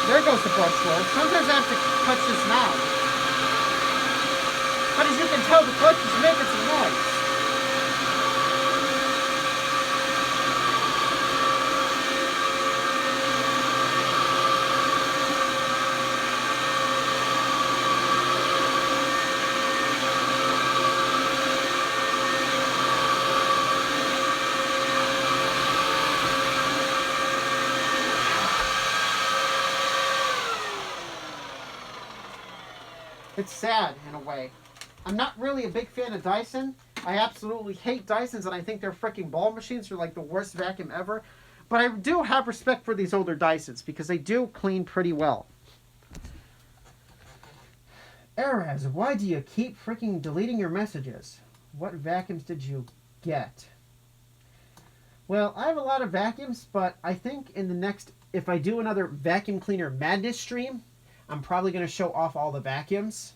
there goes the brush roll. Sometimes I have to touch this knob. But as you can tell, the clutch is making some noise. It's sad, in a way. I'm not really a big fan of Dyson. I absolutely hate Dysons, and I think their freaking ball machines are like the worst vacuum ever. But I do have respect for these older Dysons, because they do clean pretty well. Eraz, why do you keep freaking deleting your messages? What vacuums did you get? Well, I have a lot of vacuums, but I think in the next, if I do another vacuum cleaner madness stream, I'm probably going to show off all the vacuums.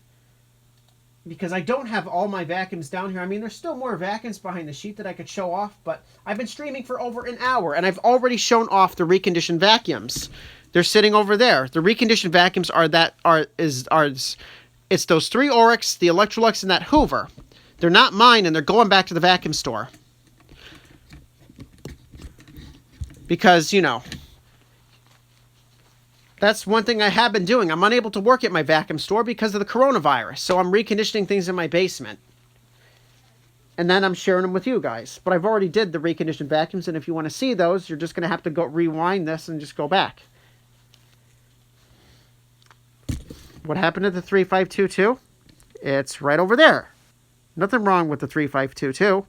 Because I don't have all my vacuums down here. I mean, there's still more vacuums behind the sheet that I could show off, but I've been streaming for over an hour, and I've already shown off the reconditioned vacuums. They're sitting over there. The reconditioned vacuums it's those 3 Oryx, the Electrolux, and that Hoover. They're not mine, and they're going back to the vacuum store. Because, you know, that's one thing I have been doing. I'm unable to work at my vacuum store because of the coronavirus. So I'm reconditioning things in my basement. And then I'm sharing them with you guys. But I've already did the reconditioned vacuums. And if you want to see those, you're just going to have to go rewind this and just go back. What happened to the 3522? It's right over there. Nothing wrong with the 3522.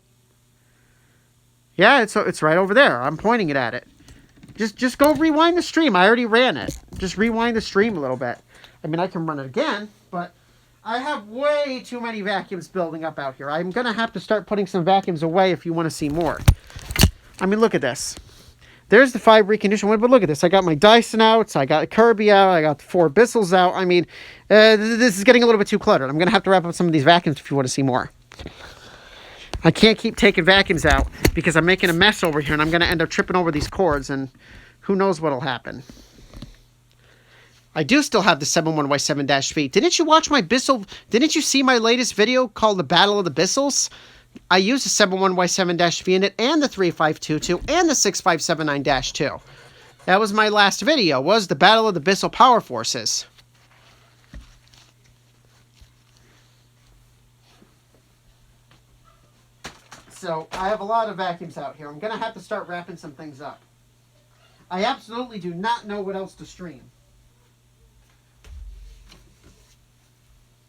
Yeah, it's right over there. I'm pointing it at it. Just go rewind the stream. I already ran it. Just rewind the stream a little bit. I mean, I can run it again, but I have way too many vacuums building up out here. I'm going to have to start putting some vacuums away if you want to see more. I mean, look at this. There's the 5 reconditioned one, but look at this. I got my Dyson out. I got Kirby out. I got the 4 Bissell's out. I mean, this is getting a little bit too cluttered. I'm going to have to wrap up some of these vacuums if you want to see more. I can't keep taking vacuums out because I'm making a mess over here, and I'm going to end up tripping over these cords, and who knows what'll happen. I do still have the 71Y7-V. Didn't you watch my Bissell? Didn't you see my latest video called The Battle of the Bissells? I used the 71Y7-V in it, and the 3522, and the 6579-2. That was my last video, was the Battle of the Bissell Power Forces. So, I have a lot of vacuums out here. I'm going to have to start wrapping some things up. I absolutely do not know what else to stream.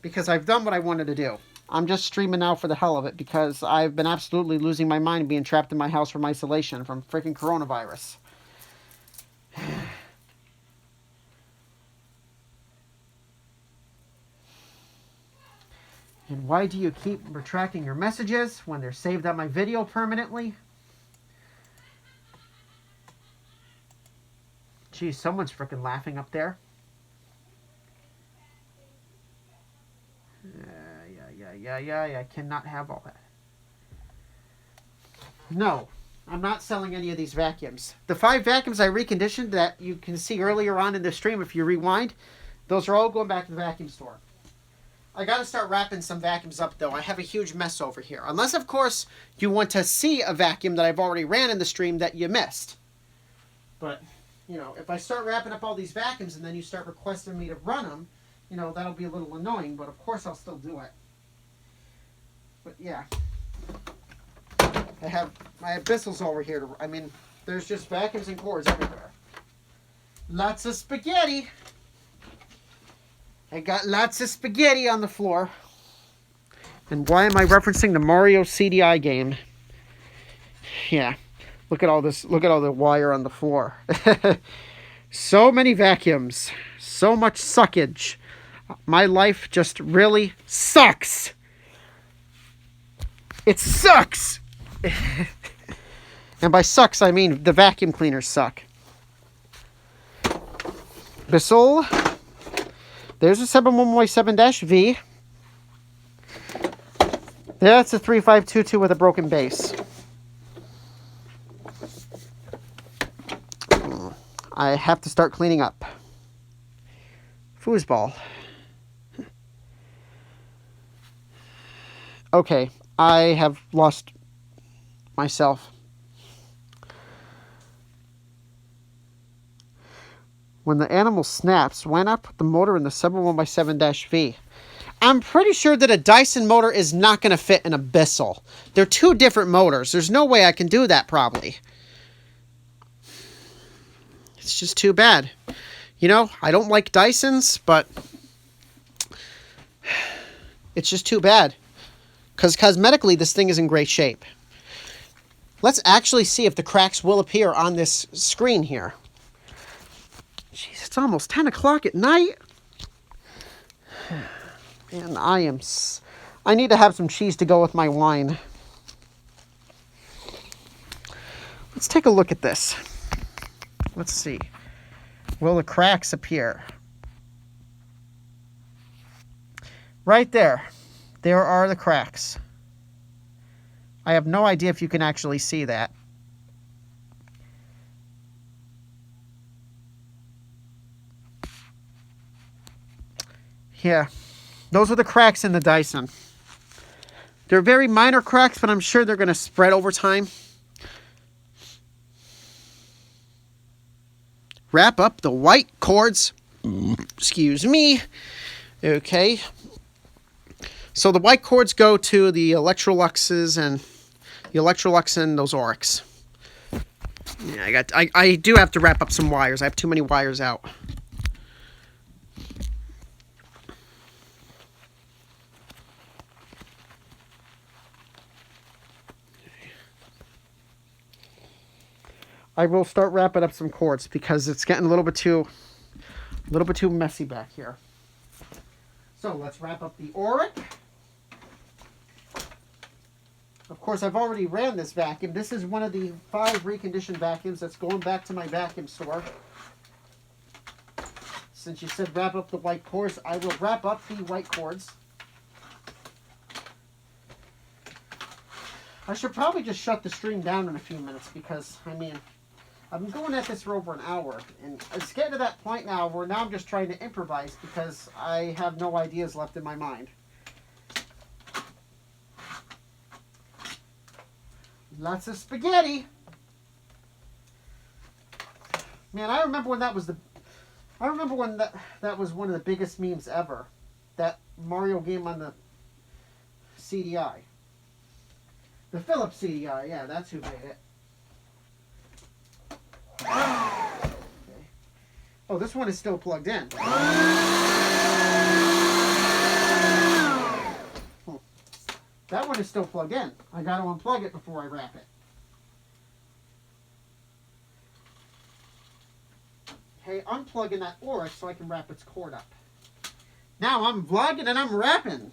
Because I've done what I wanted to do. I'm just streaming now for the hell of it because I've been absolutely losing my mind being trapped in my house from isolation from freaking coronavirus. And why do you keep retracting your messages when they're saved on my video permanently? Geez, someone's freaking laughing up there. Yeah, I cannot have all that. No, I'm not selling any of these vacuums. The 5 vacuums I reconditioned that you can see earlier on in the stream if you rewind, those are all going back to the vacuum store. I got to start wrapping some vacuums up, though. I have a huge mess over here. Unless, of course, you want to see a vacuum that I've already ran in the stream that you missed. But, you know, if I start wrapping up all these vacuums and then you start requesting me to run them, you know, that'll be a little annoying, but of course I'll still do it. But yeah, I have Bissell's over here. I mean, there's just vacuums and cords everywhere. Lots of spaghetti. I got lots of spaghetti on the floor. And why am I referencing the Mario CDI game? Yeah, look at all this. Look at all the wire on the floor. So many vacuums. So much suckage. My life just really sucks. It sucks! And by sucks, I mean the vacuum cleaners suck. Bissell. There's a 71Y7-V. That's a 3522 with a broken base. I have to start cleaning up. Foosball. Okay, I have lost myself. When the animal snaps, went up the motor in the 71Y7-V. I'm pretty sure that a Dyson motor is not going to fit in a Bissell. They're 2 different motors. There's no way I can do that probably. It's just too bad. You know, I don't like Dysons, but it's just too bad. Because cosmetically, this thing is in great shape. Let's actually see if the cracks will appear on this screen here. Jeez, it's almost 10 o'clock at night. And I need to have some cheese to go with my wine. Let's take a look at this. Let's see. Will the cracks appear? Right there. There are the cracks. I have no idea if you can actually see that. Yeah, those are the cracks in the Dyson. They're very minor cracks, but I'm sure they're going to spread over time. Wrap up the white cords. Excuse me. Okay. So the white cords go to the Electroluxes and the Electrolux and those Oryx. Yeah, I do have to wrap up some wires. I have too many wires out. I will start wrapping up some cords because it's getting a little bit too messy back here. So let's wrap up the Auric. Of course, I've already ran this vacuum. This is one of the 5 reconditioned vacuums that's going back to my vacuum store. Since you said wrap up the white cords, I will wrap up the white cords. I should probably just shut the stream down in a few minutes because, I mean, I've been going at this for over an hour. And it's getting to that point now where now I'm just trying to improvise because I have no ideas left in my mind. Lots of spaghetti. Man, I remember when that was that was one of the biggest memes ever. That Mario game on the CDI. The Philips CDI, yeah, that's who made it. Okay. Oh, this one is still plugged in. That one is still plugged in. I got to unplug it before I wrap it. Okay, unplugging that Auric so I can wrap its cord up. Now I'm vlogging and I'm wrapping.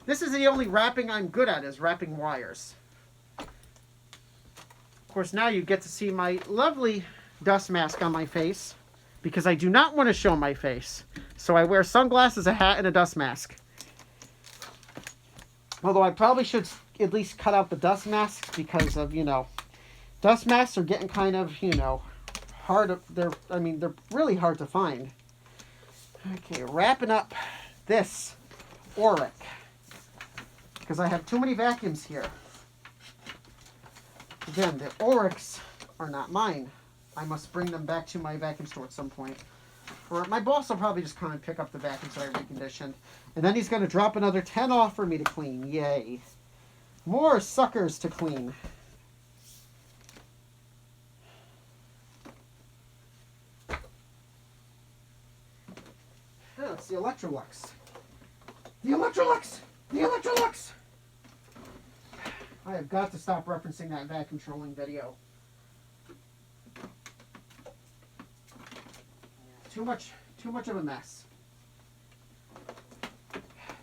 This is the only wrapping I'm good at, is wrapping wires. Of course, now you get to see my lovely dust mask on my face because I do not want to show my face. So I wear sunglasses, a hat, and a dust mask. Although I probably should at least cut out the dust masks because of, dust masks are getting kind of, hard. They're really hard to find. Okay, wrapping up this Auric because I have too many vacuums here. Again, the Aurics are not mine. I must bring them back to my vacuum store at some point. Or my boss will probably just come and pick up the vacuums that I reconditioned. And then he's going to drop another 10 off for me to clean. Yay. More suckers to clean. Oh, it's the Electrolux. The Electrolux! The Electrolux! I have got to stop referencing that vacuum trolling video. Too much of a mess.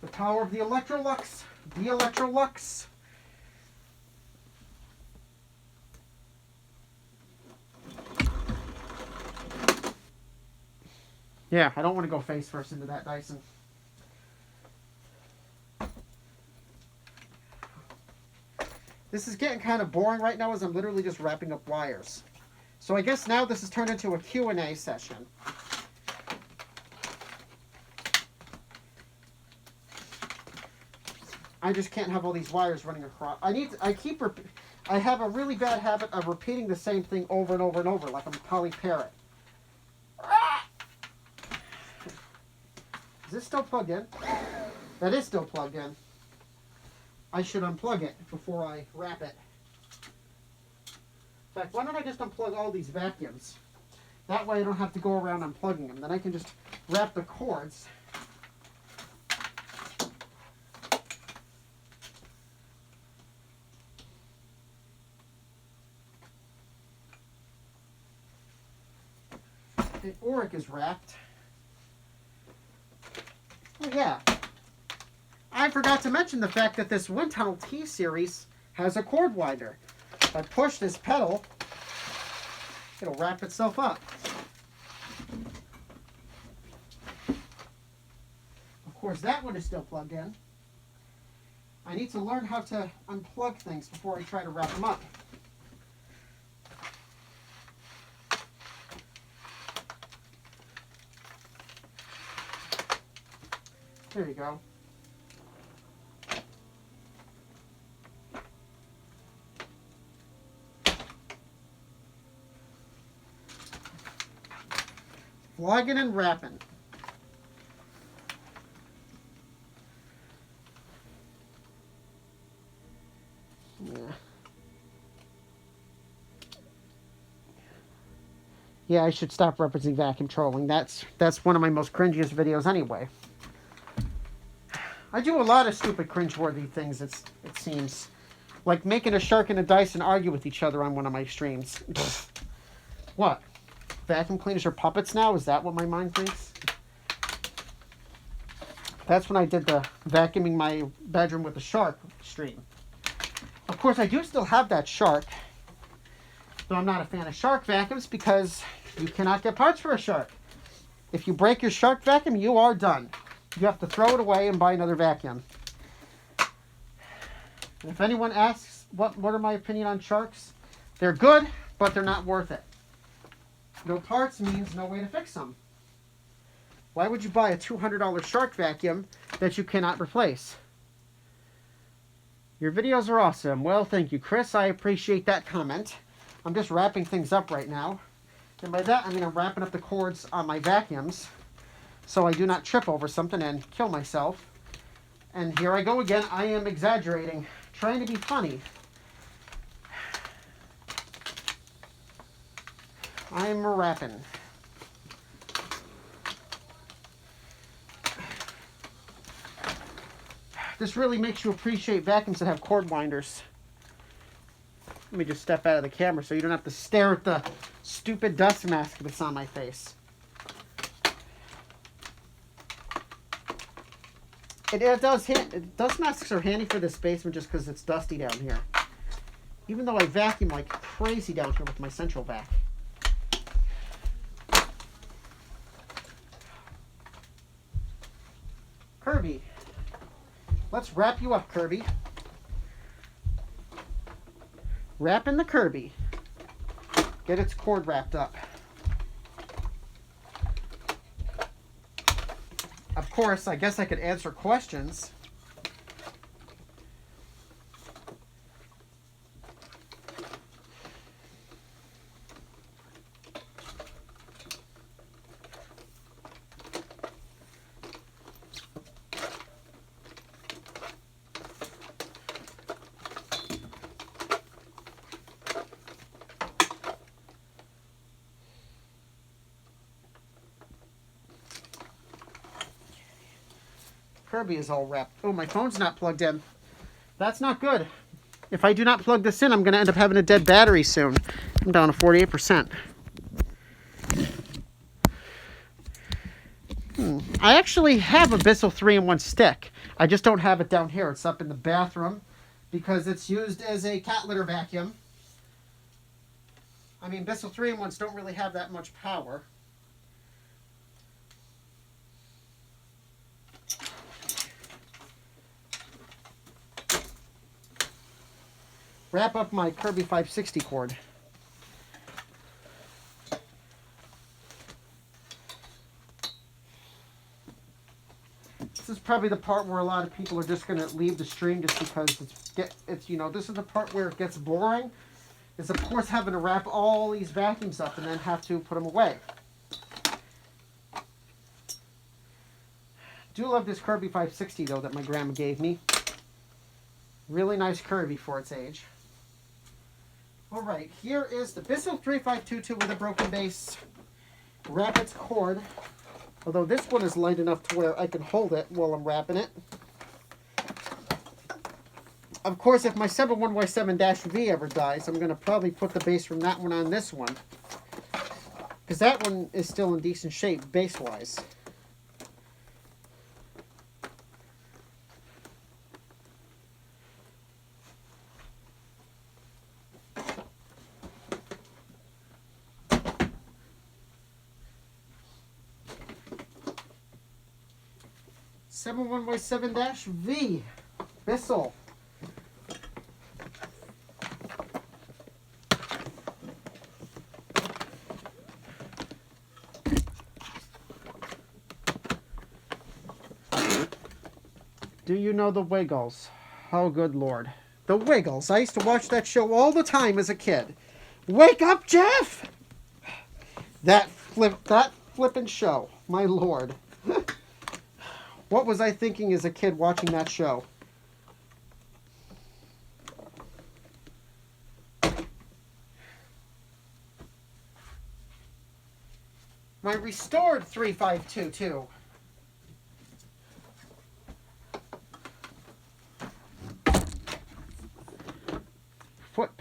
The power of the Electrolux. The Electrolux. Yeah, I don't want to go face first into that Dyson. This is getting kind of boring right now as I'm literally just wrapping up wires. So I guess now this has turned into a Q&A session. I just can't have all these wires running across. I have a really bad habit of repeating the same thing over and over and over, like I'm a Polly Parrot. Is this still plugged in? That is still plugged in. I should unplug it before I wrap it. In fact, why don't I just unplug all these vacuums? That way I don't have to go around unplugging them. Then I can just wrap the cords. The Auric is wrapped. Oh yeah. I forgot to mention the fact that this Wind Tunnel T series has a cord winder. If I push this pedal, it'll wrap itself up. Of course, that one is still plugged in. I need to learn how to unplug things before I try to wrap them up. There you go. Vlogging and wrapping. Yeah, I should stop referencing vacuum trolling. That's one of my most cringiest videos anyway. I do a lot of stupid cringeworthy things, it seems. Like making a shark and a Dyson argue with each other on one of my streams. What? Vacuum cleaners are puppets now? Is that what my mind thinks? That's when I did the vacuuming my bedroom with the shark stream. Of course, I do still have that shark. Though I'm not a fan of shark vacuums because you cannot get parts for a shark. If you break your shark vacuum, you are done. You have to throw it away and buy another vacuum. And if anyone asks what are my opinion on sharks, they're good, but they're not worth it. No parts means no way to fix them. Why would you buy a $200 shark vacuum that you cannot replace? Your videos are awesome. Well, thank you, Chris. I appreciate that comment. I'm just wrapping things up right now. And by that, I mean I'm wrapping up the cords on my vacuums so I do not trip over something and kill myself. And here I go again. I am exaggerating, trying to be funny. I'm wrapping. This really makes you appreciate vacuums that have cord winders. Let me just step out of the camera so you don't have to stare at the stupid dust mask that's on my face. Dust masks are handy for this basement just because it's dusty down here. Even though I vacuum like crazy down here with my central vac. Kirby. Let's wrap you up, Kirby. Wrap in the Kirby. Get its cord wrapped up. Of course, I guess I could answer questions. Kirby is all wrapped. Oh, my phone's not plugged in. That's not good. If I do not plug this in, I'm going to end up having a dead battery soon. I'm down to 48%. I actually have a Bissell 3-in-1 stick. I just don't have it down here. It's up in the bathroom because it's used as a cat litter vacuum. I mean, Bissell 3-in-1s don't really have that much power. Wrap up my Kirby 560 cord. This is probably the part where a lot of people are just going to leave the stream just because it's you know, this is the part where it gets boring. Is of course having to wrap all these vacuums up and then have to put them away. Do love this Kirby 560 though that my grandma gave me. Really nice Kirby for its age. Alright, here is the Bissell 3522 with a broken base. Wrap its cord. Although this one is light enough to where I can hold it while I'm wrapping it. Of course, if my 71Y7-V ever dies, I'm going to probably put the base from that one on this one. Because that one is still in decent shape base-wise. Y7-V Bissell. Do you know the Wiggles? Oh, good Lord. The Wiggles. I used to watch that show all the time as a kid. Wake up, Jeff! That flippin' show. My Lord. What was I thinking as a kid watching that show? My restored 3522.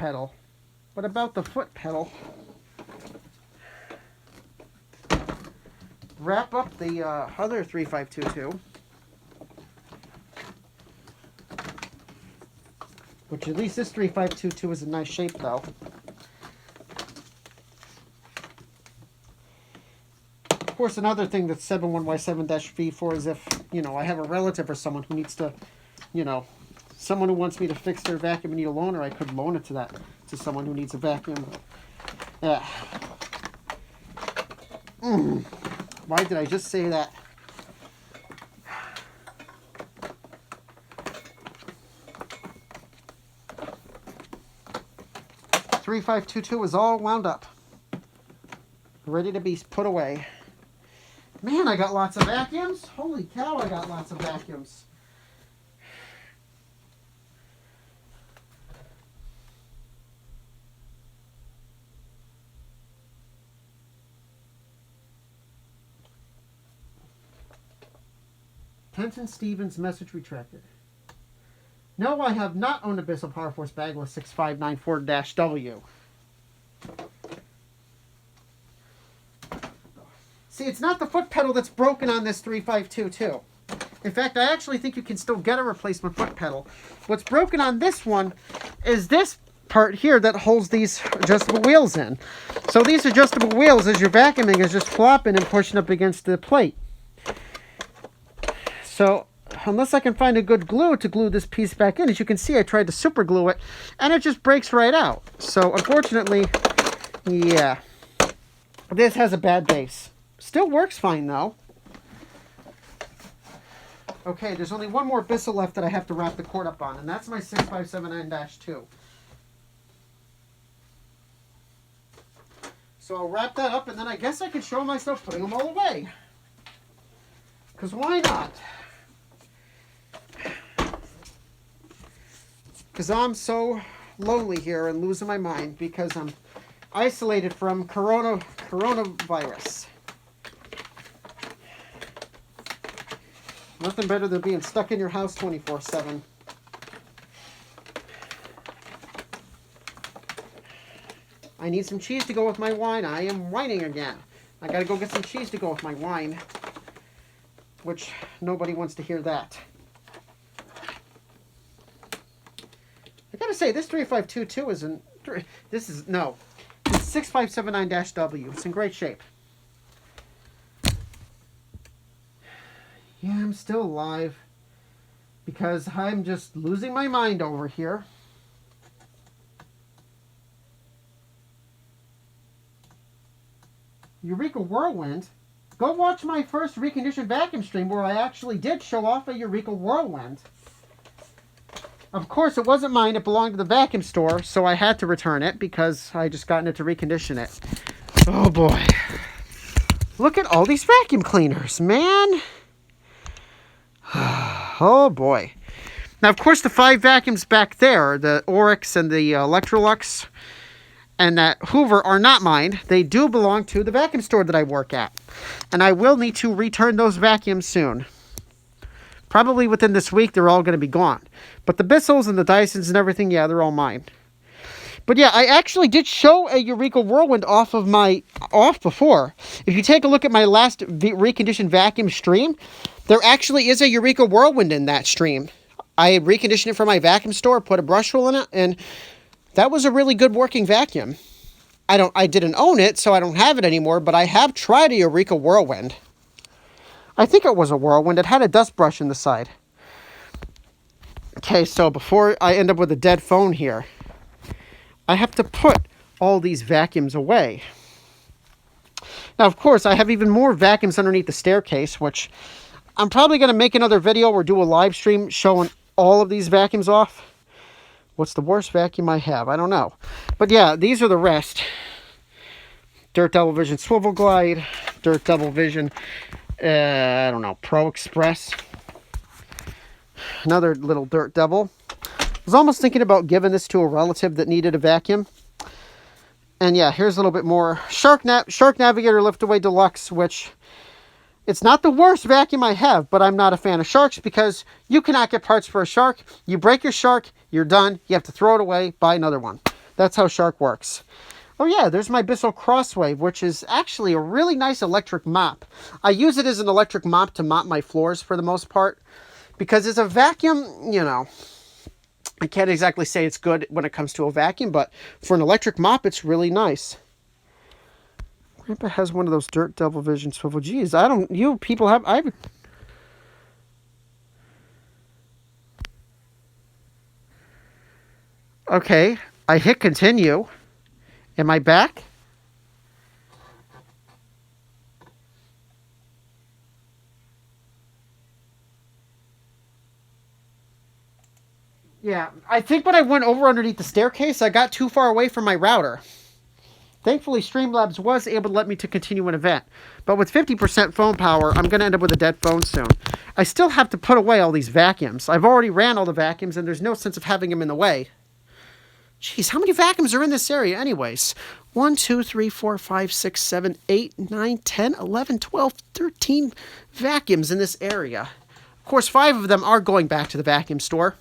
pedal. But about the foot pedal, wrap up the other 3522, which at least this 3522 is in nice shape though. Of course, another thing that 71Y7-V for is if, you know, I have a relative or someone who needs to, you know, someone who wants me to fix their vacuum and need a loaner, I could loan it to someone who needs a vacuum. Yeah. Why did I just say that? .3522 is all wound up, ready to be put away. Man, I got lots of vacuums. Holy cow, I got lots of vacuums. Kenton Stevens, message retracted. No, I have not owned a Bissell Power Force bagless 6594-W. See, it's not the foot pedal that's broken on this 3522. In fact, I actually think you can still get a replacement foot pedal. What's broken on this one is this part here that holds these adjustable wheels in. So these adjustable wheels, as you're vacuuming, is just flopping and pushing up against the plate. So unless I can find a good glue to glue this piece back in, as you can see, I tried to super glue it, and it just breaks right out. So unfortunately, yeah, this has a bad base. Still works fine, though. Okay, there's only one more Bissell left that I have to wrap the cord up on, and that's my 6579-2. So I'll wrap that up, and then I guess I can show myself putting them all away. Because why not? Because I'm so lonely here and losing my mind because I'm isolated from coronavirus. Nothing better than being stuck in your house 24/7. I need some cheese to go with my wine. I am whining again. I gotta go get some cheese to go with my wine. Which, nobody wants to hear that. I gotta say, this 3522 isn't... This is... No. It's 6579-W. It's in great shape. Yeah, I'm still alive. Because I'm just losing my mind over here. Eureka Whirlwind? Go watch my first reconditioned vacuum stream where I actually did show off a Eureka Whirlwind. Of course, it wasn't mine. It belonged to the vacuum store, so I had to return it because I just gotten it to recondition it. Oh, boy. Look at all these vacuum cleaners, man. Oh, boy. Now, of course, the 5 vacuums back there, the Oryx and the Electrolux and that Hoover are not mine. They do belong to the vacuum store that I work at. And I will need to return those vacuums soon. Probably within this week, they're all going to be gone. But the Bissells and the Dysons and everything, yeah, they're all mine. But yeah, I actually did show a Eureka Whirlwind off before. If you take a look at my last reconditioned vacuum stream, there actually is a Eureka Whirlwind in that stream. I reconditioned it for my vacuum store, put a brush roll in it, and that was a really good working vacuum. I didn't own it, so I don't have it anymore, but I have tried a Eureka Whirlwind. I think it was a Whirlwind. It had a dust brush in the side. Okay, so before I end up with a dead phone here, I have to put all these vacuums away. Now, of course, I have even more vacuums underneath the staircase, which I'm probably going to make another video or do a live stream showing all of these vacuums off. What's the worst vacuum I have? I don't know. But yeah, these are the rest. Dirt Double Vision Swivel Glide, Dirt Double Vision, I don't know, Pro Express. Another little Dirt Double. I was almost thinking about giving this to a relative that needed a vacuum. And yeah, here's a little bit more. Shark Navigator Liftaway Deluxe, which it's not the worst vacuum I have, but I'm not a fan of Sharks because you cannot get parts for a Shark. You break your Shark, you're done. You have to throw it away, buy another one. That's how Shark works. Oh yeah, there's my Bissell Crosswave, which is actually a really nice electric mop. I use it as an electric mop to mop my floors for the most part. Because as a vacuum, you know, I can't exactly say it's good when it comes to a vacuum, but for an electric mop, it's really nice. Grandpa has one of those Dirt Devil Vision swivel. Geez, I don't, you people have, okay, I hit continue. Am I back? Yeah, I think when I went over underneath the staircase, I got too far away from my router. Thankfully, Streamlabs was able to let me to continue an event. But with 50% phone power, I'm going to end up with a dead phone soon. I still have to put away all these vacuums. I've already ran all the vacuums, and there's no sense of having them in the way. Jeez, how many vacuums are in this area anyways? 1, 2, 3, 4, 5, 6, 7, 8, 9, 10, 11, 12, 13 vacuums in this area. Of course, 5 of them are going back to the vacuum store.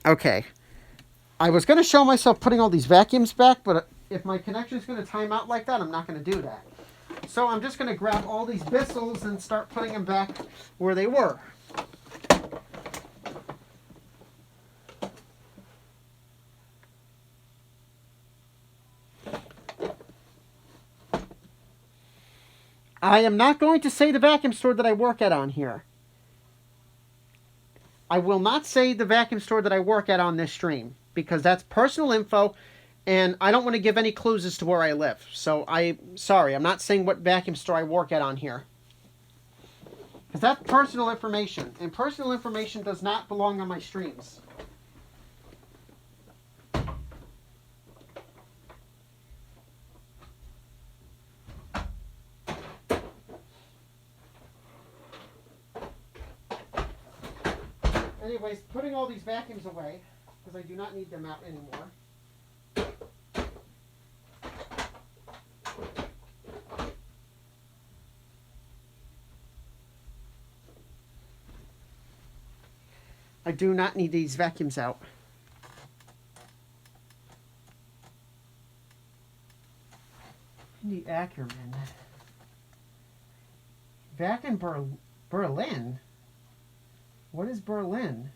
Okay. I was going to show myself putting all these vacuums back, but if my connection is going to time out like that, I'm not going to do that. So I'm just going to grab all these Bissells and start putting them back where they were. I am not going to say the vacuum store that I work at on here. I will not say the vacuum store that I work at on this stream because that's personal info and I don't want to give any clues as to where I live. So sorry, I'm not saying what vacuum store I work at on here. Because that's personal information, and personal information does not belong on my streams. Anyways, putting all these vacuums away, because I do not need them out anymore. I do not need these vacuums out. The Ackerman. Vacuum Berlin? What is Berlin?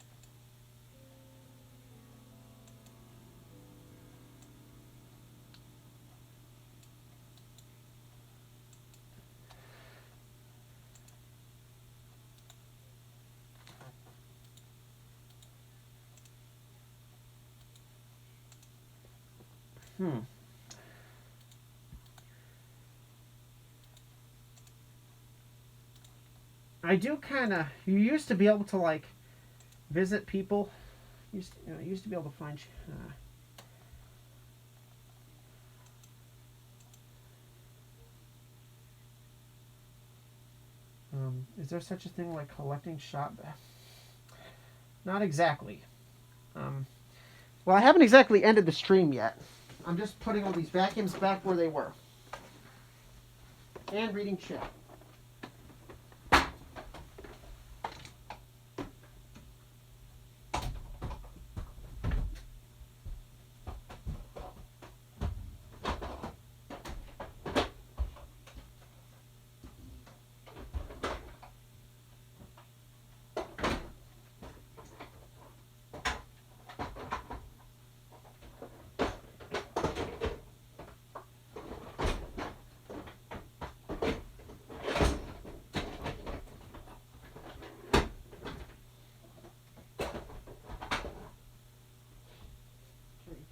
I do kind of. You used to be able to like visit people. Used to be able to find. Is there such a thing like collecting shop? Not exactly. Well, I haven't exactly ended the stream yet. I'm just putting all these vacuums back where they were. And reading chat.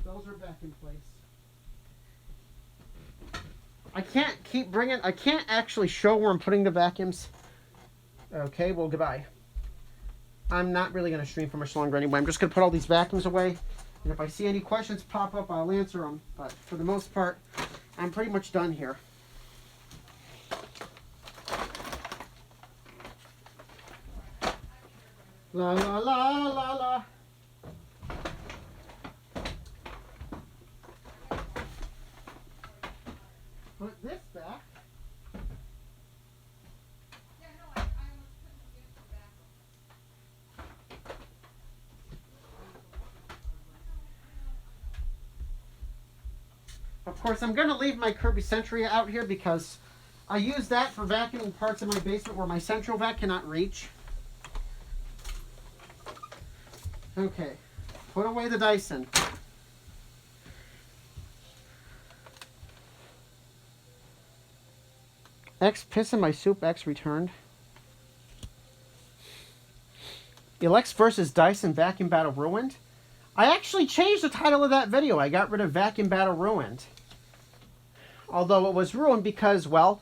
Those are back in place. I can't actually show where I'm putting the vacuums. Okay, well, goodbye. I'm not really going to stream for much longer anyway. I'm just going to put all these vacuums away. And if I see any questions pop up, I'll answer them. But for the most part, I'm pretty much done here. La la la la la. Put this back. Of course, I'm going to leave my Kirby Sentry out here because I use that for vacuuming parts of my basement where my central vac cannot reach. Okay, put away the Dyson. X piss in my soup, X returned. Elex versus Dyson Vacuum Battle Ruined. I actually changed the title of that video. I got rid of Vacuum Battle Ruined. Although it was ruined because, well,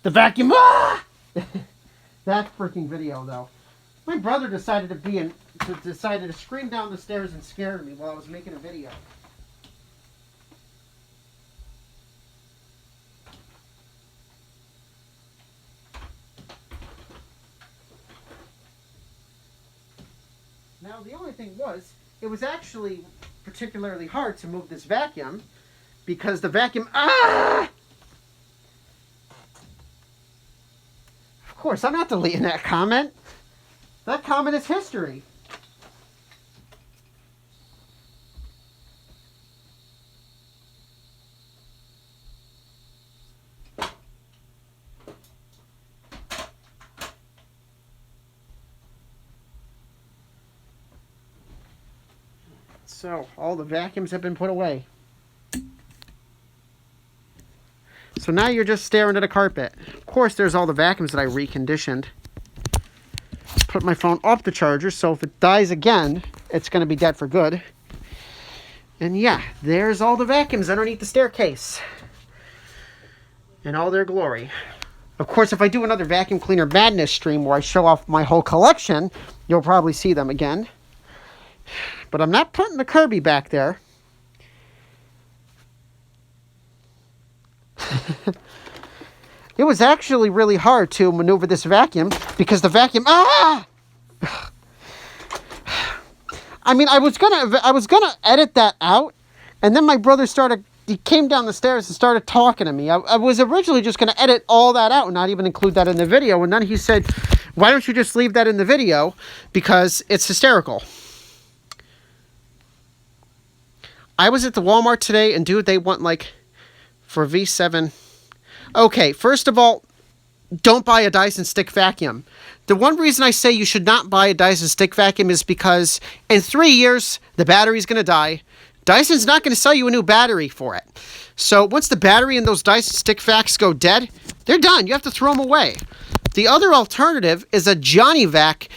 the vacuum... Ah! That freaking video, though. My brother decided to scream down the stairs and scare me while I was making a video. Now, the only thing was, it was actually particularly hard to move this vacuum because the vacuum... Ah! Of course, I'm not deleting that comment. That comment is history. So, all the vacuums have been put away. So now you're just staring at a carpet. Of course, there's all the vacuums that I reconditioned. Put my phone off the charger, so if it dies again, it's going to be dead for good. And yeah, there's all the vacuums underneath the staircase. In all their glory. Of course, if I do another vacuum cleaner madness stream where I show off my whole collection, you'll probably see them again. But I'm not putting the Kirby back there. It was actually really hard to maneuver this vacuum because the vacuum... Ah! I mean, I was gonna edit that out, and then my brother he came down the stairs and started talking to me. I was originally just gonna edit all that out and not even include that in the video, and then he said, why don't you just leave that in the video because it's hysterical. I was at the Walmart today, and dude, they want like, for V7... Okay, first of all, don't buy a Dyson stick vacuum. The one reason I say you should not buy a Dyson stick vacuum is because in 3 years, the battery's going to die. Dyson's not going to sell you a new battery for it. So once the battery in those Dyson stick vacs go dead, they're done. You have to throw them away. The other alternative is a Johnny Vac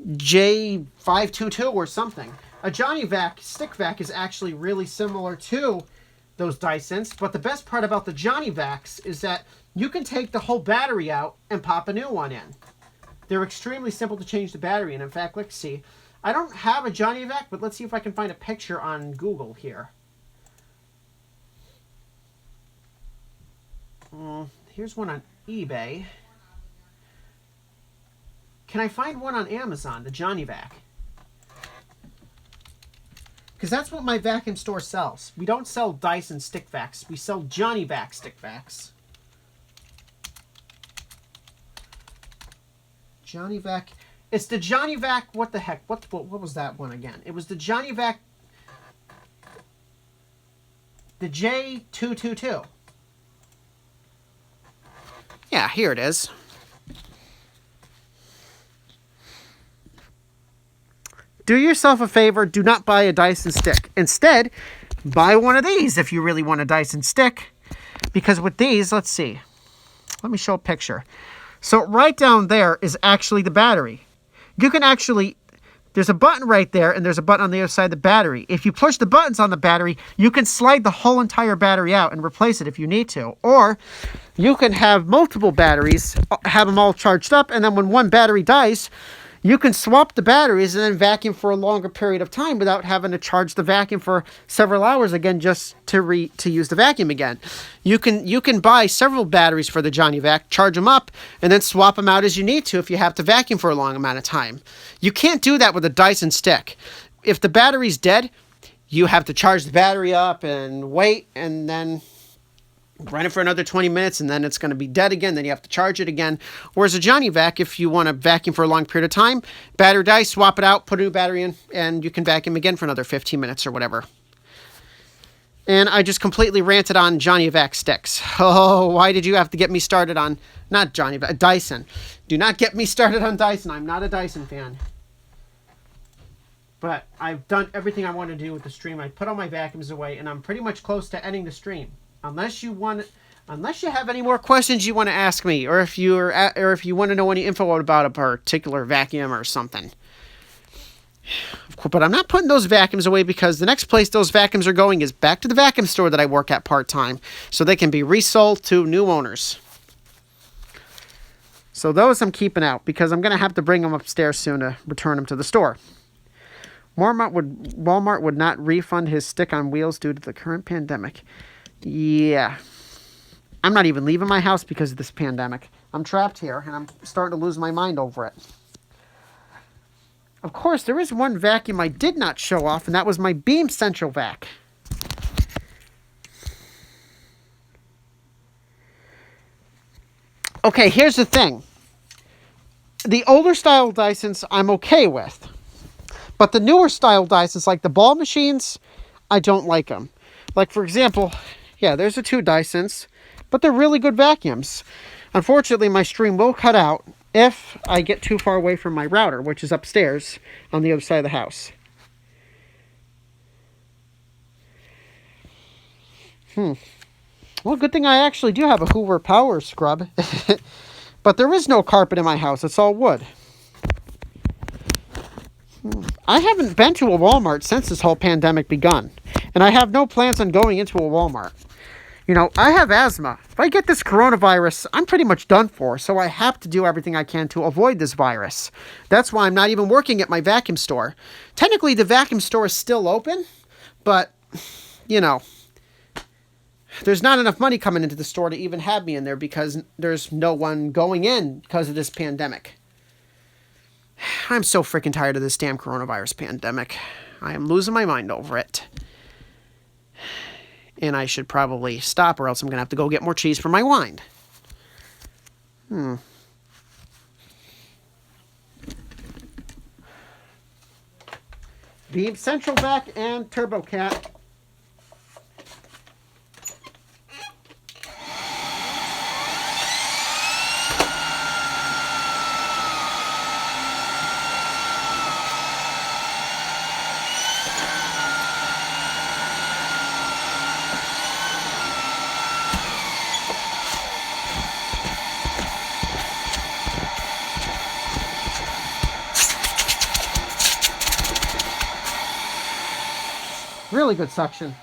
J522 or something. A Johnny Vac stick vac is actually really similar to those Dysons, but the best part about the Johnny Vacs is that you can take the whole battery out and pop a new one in. They're extremely simple to change the battery in. In fact, let's see. I don't have a Johnny Vac, but let's see if I can find a picture on Google here. Here's one on eBay. Can I find one on Amazon, the Johnny Vac? Because that's what my vacuum store sells. We don't sell Dyson stick vacs. We sell Johnny Vac stick vacs. Johnny Vac. It's the Johnny Vac. What the heck? What was that one again? It was the Johnny Vac. The J222. Yeah, here it is. Do yourself a favor, do not buy a Dyson stick. Instead, buy one of these if you really want a Dyson stick. Because with these, let's see. Let me show a picture. So right down there is actually the battery. You can actually, there's a button right there and there's a button on the other side of the battery. If you push the buttons on the battery, you can slide the whole entire battery out and replace it if you need to. Or you can have multiple batteries, have them all charged up, and then when one battery dies, you can swap the batteries and then vacuum for a longer period of time without having to charge the vacuum for several hours again just to use the vacuum again. You can buy several batteries for the Johnny Vac, charge them up, and then swap them out as you need to if you have to vacuum for a long amount of time. You can't do that with a Dyson stick. If the battery's dead, you have to charge the battery up and wait and then run it for another 20 minutes, and then it's going to be dead again. Then you have to charge it again. Whereas a Johnny Vac, if you want to vacuum for a long period of time, battery dies, swap it out, put a new battery in, and you can vacuum again for another 15 minutes or whatever. And I just completely ranted on Johnny Vac sticks. Oh, why did you have to get me started on, not Johnny Vac, Dyson. Do not get me started on Dyson. I'm not a Dyson fan. But I've done everything I want to do with the stream. I put all my vacuums away, and I'm pretty much close to ending the stream. Unless you have any more questions you want to ask me, or if you want to know any info about a particular vacuum or something. But I'm not putting those vacuums away, because the next place those vacuums are going is back to the vacuum store that I work at part-time, so they can be resold to new owners. So those I'm keeping out, because I'm going to have to bring them upstairs soon to return them to the store. Walmart would not refund his stick on wheels due to the current pandemic. Yeah. I'm not even leaving my house because of this pandemic. I'm trapped here, and I'm starting to lose my mind over it. Of course, there is one vacuum I did not show off, and that was my Beam Central Vac. Okay, here's the thing. The older style Dysons I'm okay with. But the newer style Dysons, like the ball machines, I don't like them. Like, for example, yeah, there's the two Dysons, but they're really good vacuums. Unfortunately, my stream will cut out if I get too far away from my router, which is upstairs on the other side of the house. Well, good thing I actually do have a Hoover Power Scrub. But there is no carpet in my house. It's all wood. I haven't been to a Walmart since this whole pandemic begun. And I have no plans on going into a Walmart. You know, I have asthma. If I get this coronavirus, I'm pretty much done for. So I have to do everything I can to avoid this virus. That's why I'm not even working at my vacuum store. Technically, the vacuum store is still open. But, you know, there's not enough money coming into the store to even have me in there, because there's no one going in because of this pandemic. I'm so freaking tired of this damn coronavirus pandemic. I am losing my mind over it. And I should probably stop, or else I'm going to have to go get more cheese for my wine. Beam Central Vac and Turbo Cat. Really good suction.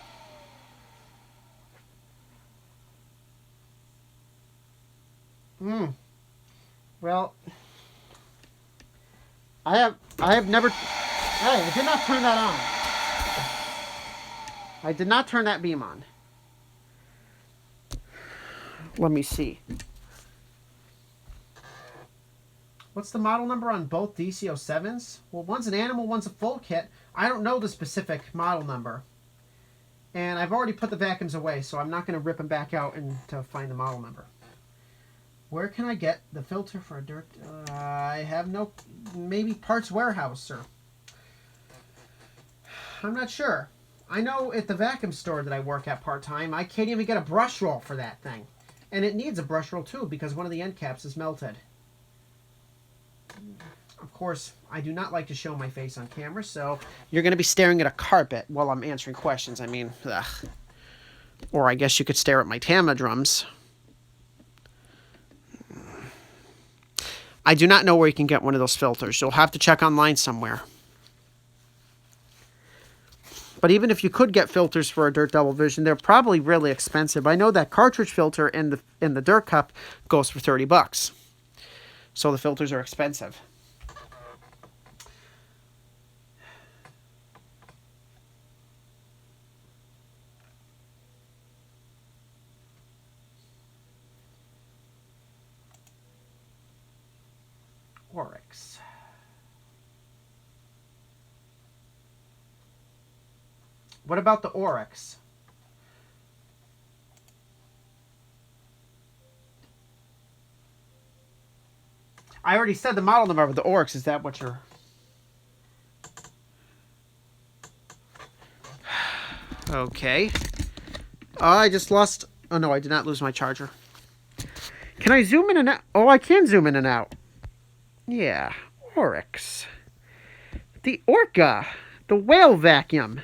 Well, I have never. Hey, I did not turn that on. I did not turn that beam on. Let me see. What's the model number on both DC07s? Well, one's an animal, one's a full kit. I don't know the specific model number. And I've already put the vacuums away, so I'm not going to rip them back out and to find the model number. Where can I get the filter for a dirt? I have no... Maybe Parts Warehouse, sir. I'm not sure. I know at the vacuum store that I work at part-time, I can't even get a brush roll for that thing. And it needs a brush roll, too, because one of the end caps is melted. Of course, I do not like to show my face on camera, so you're going to be staring at a carpet while I'm answering questions. I mean, ugh. Or I guess you could stare at my Tama drums. I do not know where you can get one of those filters. You'll have to check online somewhere. But even if you could get filters for a Dirt Double Vision, they're probably really expensive. I know that cartridge filter in the Dirt Cup goes for $30. So the filters are expensive. Oryx. What about the Oryx? I already said the model number of the Oryx. Is that what you're... Okay. I just lost... Oh, no, I did not lose my charger. Can I zoom in and out? Oh, I can zoom in and out. Yeah, Oryx. The Orca. The whale vacuum.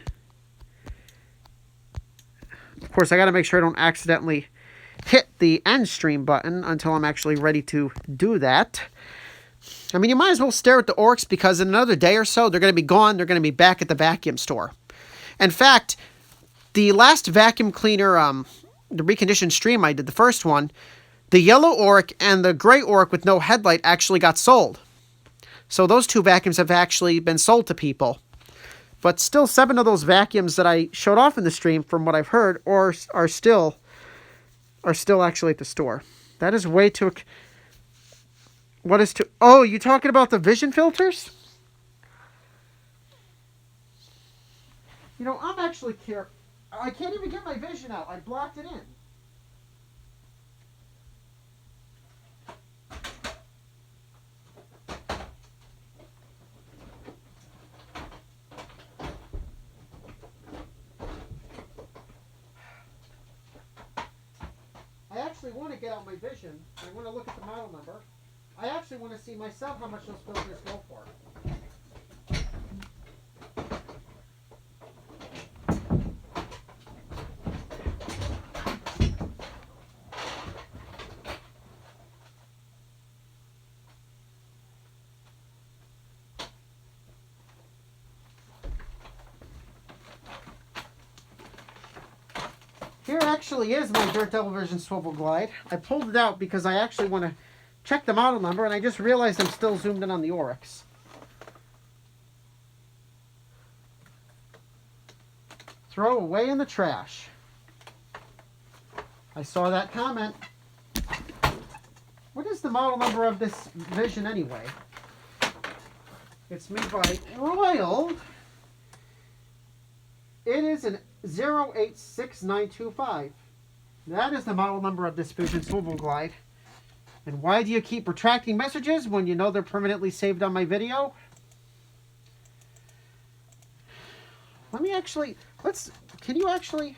Of course, I got to make sure I don't accidentally hit the end stream button until I'm actually ready to do that. I mean, you might as well stare at the Oryx because in another day or so, they're going to be gone. They're going to be back at the vacuum store. In fact, the last vacuum cleaner, the reconditioned stream I did, the first one, the yellow Oryx and the gray Oryx with no headlight actually got sold. So those two vacuums have actually been sold to people. But still, 7 of those vacuums that I showed off in the stream, from what I've heard, are still actually at the store. That is way too... What is too... Oh, you talking about the vision filters? You know, I'm actually care... I can't even get my vision out. I blocked it in. I actually want to get out my vision. I want to look at the model number. I actually want to see myself how much those filters go for. Here actually is my Dirt Devil Vision Swivel Glide. I pulled it out because I actually want to check the model number, and I just realized I'm still zoomed in on the Oryx. Throw away in the trash. I saw that comment. What is the model number of this Vision anyway? It's made by Royal. It is an 086925. That is the model number of this Vision Swivel Glide. And why do you keep retracting messages when you know they're permanently saved on my video? Let me actually... Can you actually...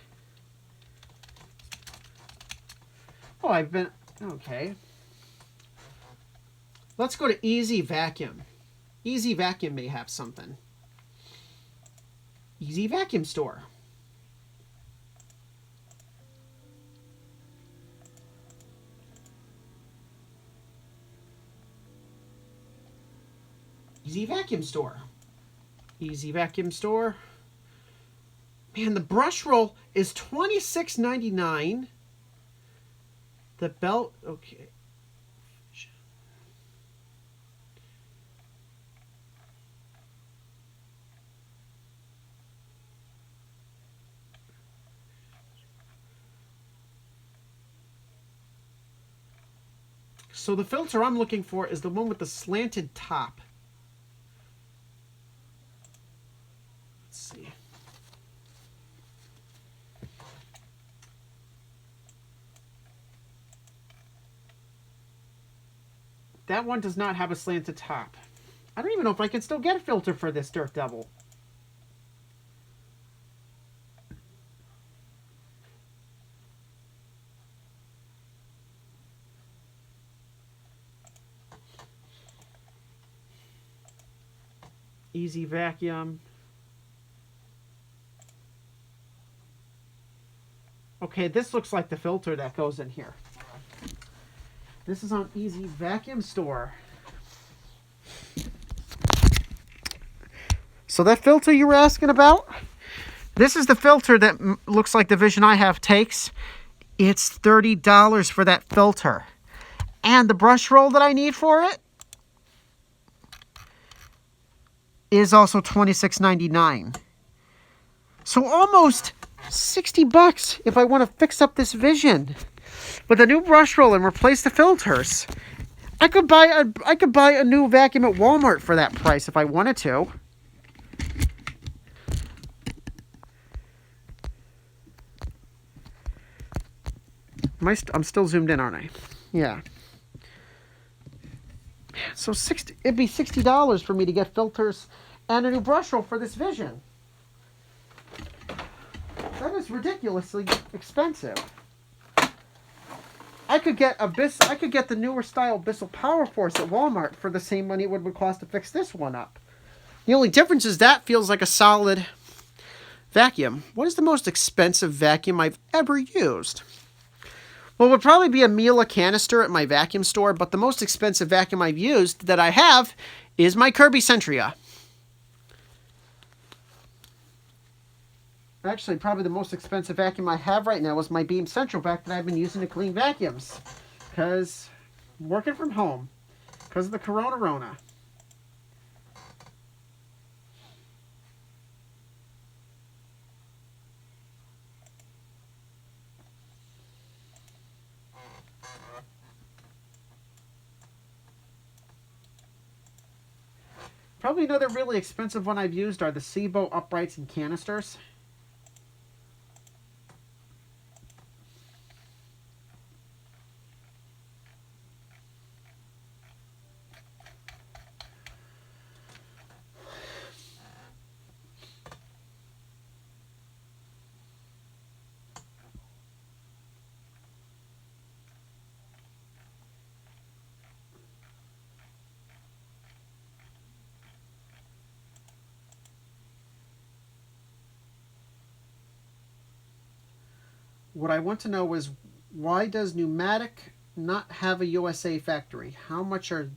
Oh, I've been... Okay. Let's go to Easy Vacuum. Easy Vacuum may have something. Easy Vacuum Store. Easy Vacuum Store. Easy Vacuum Store. Man, the brush roll is $26.99. The belt, okay. So the filter I'm looking for is the one with the slanted top. Let's see. That one does not have a slanted top. I don't even know if I can still get a filter for this Dirt Devil. Easy Vacuum. Okay, this looks like the filter that goes in here. This is on Easy Vacuum Store. So that filter you were asking about? This is the filter that looks like the Vision I have takes. It's $30 for that filter. And the brush roll that I need for it is also $26.99. So almost 60 bucks if I want to fix up this Vision with a new brush roll and replace the filters. I could buy a new vacuum at Walmart for that price if I wanted to. I'm still zoomed in, aren't I? Yeah. So it'd be $60 for me to get filters and a new brush roll for this Vision. That is is ridiculously expensive. I could get the newer style Bissell Power Force at Walmart for the same money it would cost to fix this one up. The only difference is that feels like a solid vacuum. What is the most expensive vacuum I've ever used? Well, it would probably be a Miele canister at my vacuum store, but the most expensive vacuum I've used that I have is my Kirby Centria. Actually, probably the most expensive vacuum I have right now is my Beam Central Vac that I've been using to clean vacuums. Because I'm working from home. Because of the Corona. Probably another really expensive one I've used are the Sebo uprights and canisters. What I want to know is, why does Pneumatic not have a USA factory? How much is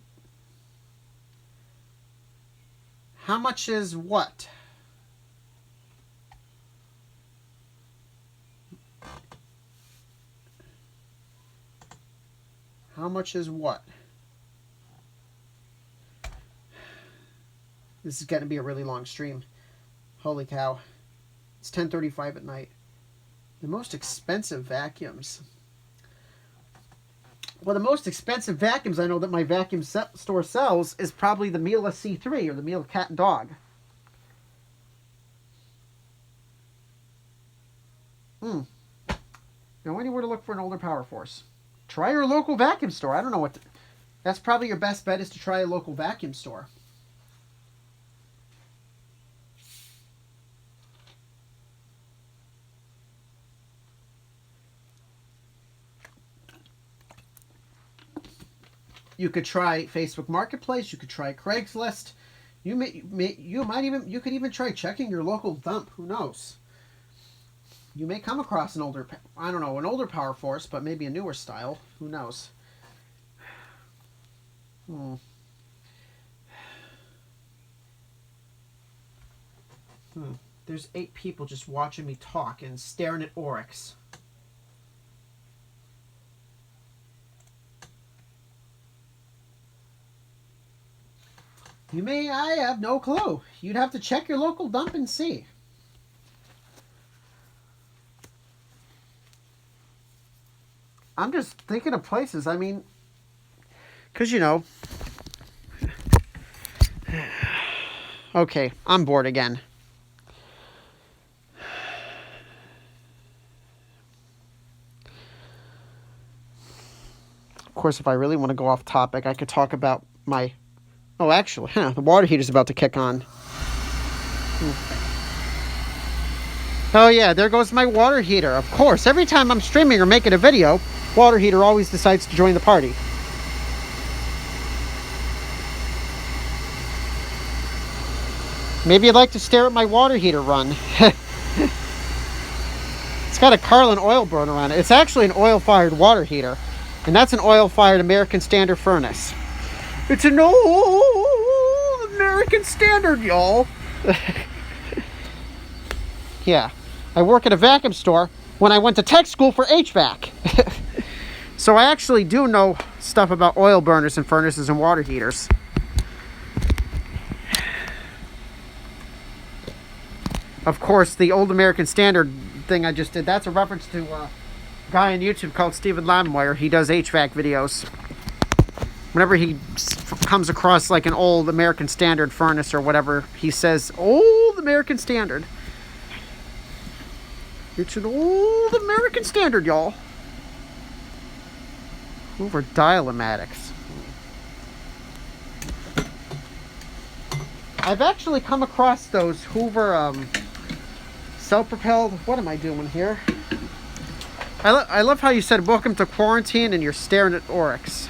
what? How much is what? This is going to be a really long stream. Holy cow. It's 10:35 at night. The most expensive vacuums. Well, the most expensive vacuums I know that my vacuum store sells is probably the Miele C3 or the Miele Cat and Dog. Now, anywhere to look for an older Power Force. Try your local vacuum store. I don't know what... That's probably your best bet, is to try a local vacuum store. You could try Facebook Marketplace. You could try Craigslist. You could even try checking your local dump. Who knows? You may come across an older Power Force, but maybe a newer style. Who knows? There's 8 people just watching me talk and staring at Oryx. I have no clue. You'd have to check your local dump and see. I'm just thinking of places. I mean, because, okay, I'm bored again. Of course, if I really want to go off topic, I could talk about my... Oh, actually, the water heater's about to kick on. Oh, yeah, there goes my water heater. Of course, every time I'm streaming or making a video, water heater always decides to join the party. Maybe you'd like to stare at my water heater run. It's got a Carlin oil burner on it. It's actually an oil-fired water heater. And that's an oil-fired American Standard furnace. It's an old American Standard, y'all. Yeah. I work at a vacuum store when I went to tech school for HVAC. So I actually do know stuff about oil burners and furnaces and water heaters. Of course, the old American Standard thing I just did, that's a reference to a guy on YouTube called Stephen Lammeyer. He does HVAC videos. Whenever he comes across like an old American Standard furnace or whatever, he says, old American Standard. It's an old American Standard, y'all. Hoover Dial-O-Matics. I've actually come across those Hoover self-propelled. What am I doing here? I love how you said welcome to quarantine and you're staring at Oryx.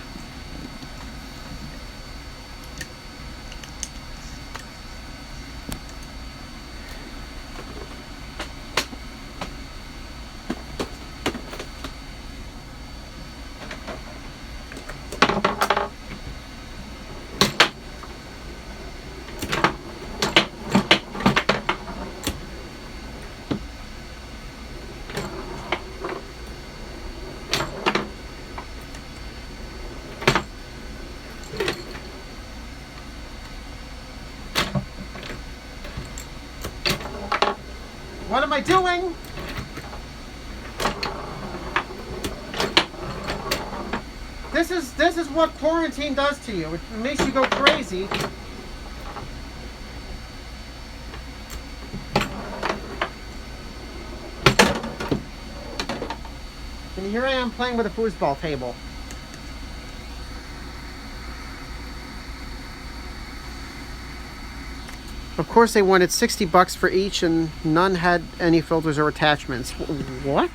What am I doing? This is what quarantine does to you. It makes you go crazy. And here I am playing with a foosball table. Of course they wanted $60 for each and none had any filters or attachments. What?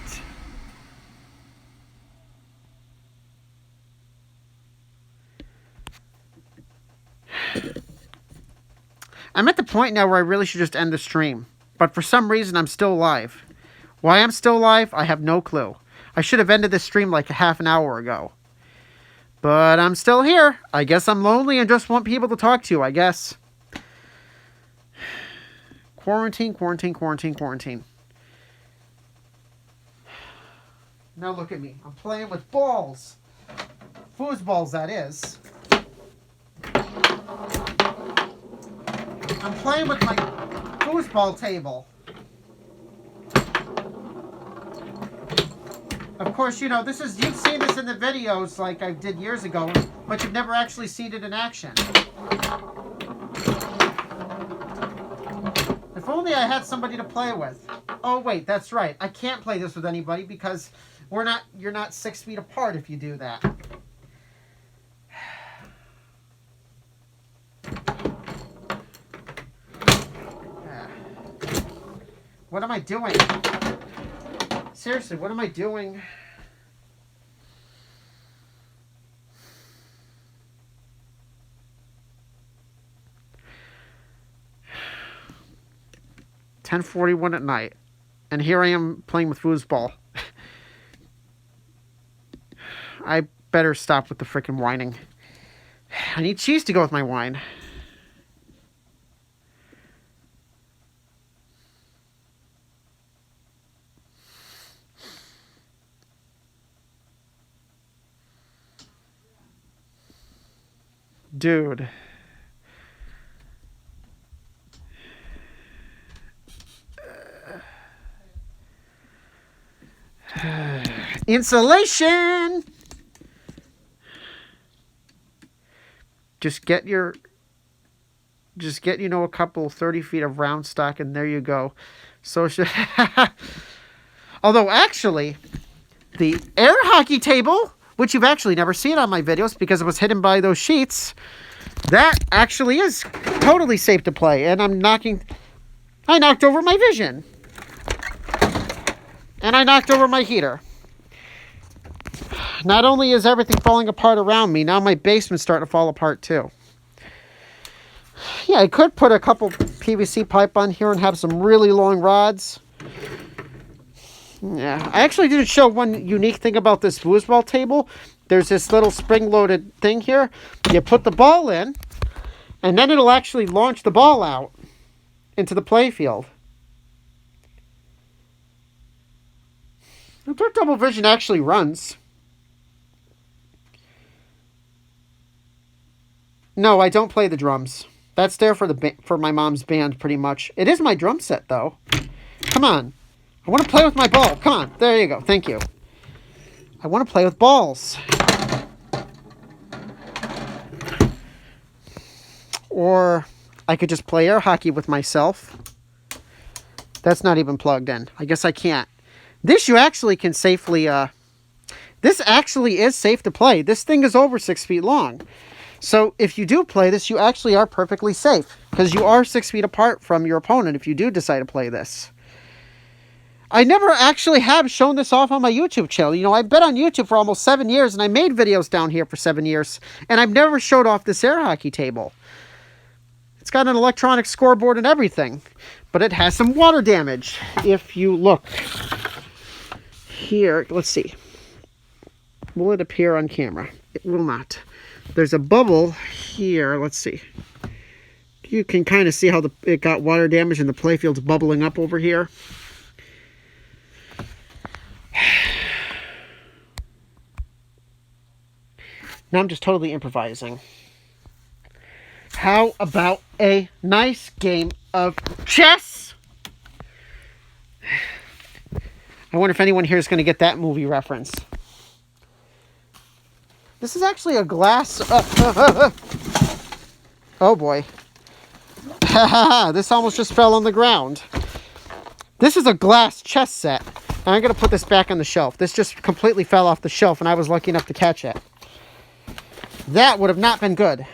I'm at the point now where I really should just end the stream. But for some reason I'm still live. Why I'm still live, I have no clue. I should have ended this stream like a half an hour ago. But I'm still here. I guess I'm lonely and just want people to talk to, I guess. Quarantine, quarantine, quarantine, quarantine. Now look at me. I'm playing with balls. Foosballs, that is. I'm playing with my foosball table. Of course, you know, you've seen this in the videos like I did years ago, but you've never actually seen it in action. If only I had somebody to play with. Oh wait, that's right. I can't play this with anybody because you're not 6 feet apart if you do that. What am I doing? Seriously, what am I doing? $10:41 at night, and here I am playing with foosball. I better stop with the frickin' whining. I need cheese to go with my wine. Dude. Insulation! Just get, you know, a couple 30 feet of round stock and there you go. So although actually, the air hockey table, which you've actually never seen on my videos because it was hidden by those sheets, that actually is totally safe to play. And I knocked over my vision. And I knocked over my heater. Not only is everything falling apart around me, now my basement's starting to fall apart too. Yeah, I could put a couple PVC pipe on here and have some really long rods. Yeah, I actually didn't show one unique thing about this foosball table. There's this little spring-loaded thing here. You put the ball in, and then it'll actually launch the ball out into the playfield. The Dark Double Vision actually runs. No, I don't play the drums. That's there for my mom's band, pretty much. It is my drum set, though. Come on. I want to play with my ball. Come on. There you go. Thank you. I want to play with balls. Or I could just play air hockey with myself. That's not even plugged in. I guess I can't. This you actually can safely... this actually is safe to play. This thing is over 6 feet long. So if you do play this, you actually are perfectly safe. Because you are 6 feet apart from your opponent if you do decide to play this. I never actually have shown this off on my YouTube channel. You know, I've been on YouTube for almost 7 years, and I made videos down here for 7 years, and I've never showed off this air hockey table. It's got an electronic scoreboard and everything, but it has some water damage. If you look here, let's see. Will it appear on camera? It will not. There's a bubble here. Let's see. You can kind of see how it got water damage and the playfield's bubbling up over here. Now I'm just totally improvising. How about a nice game of chess? I wonder if anyone here is going to get that movie reference. This is actually a glass... Oh boy. This almost just fell on the ground. This is a glass chess set. I'm going to put this back on the shelf. This just completely fell off the shelf and I was lucky enough to catch it. That would have not been good.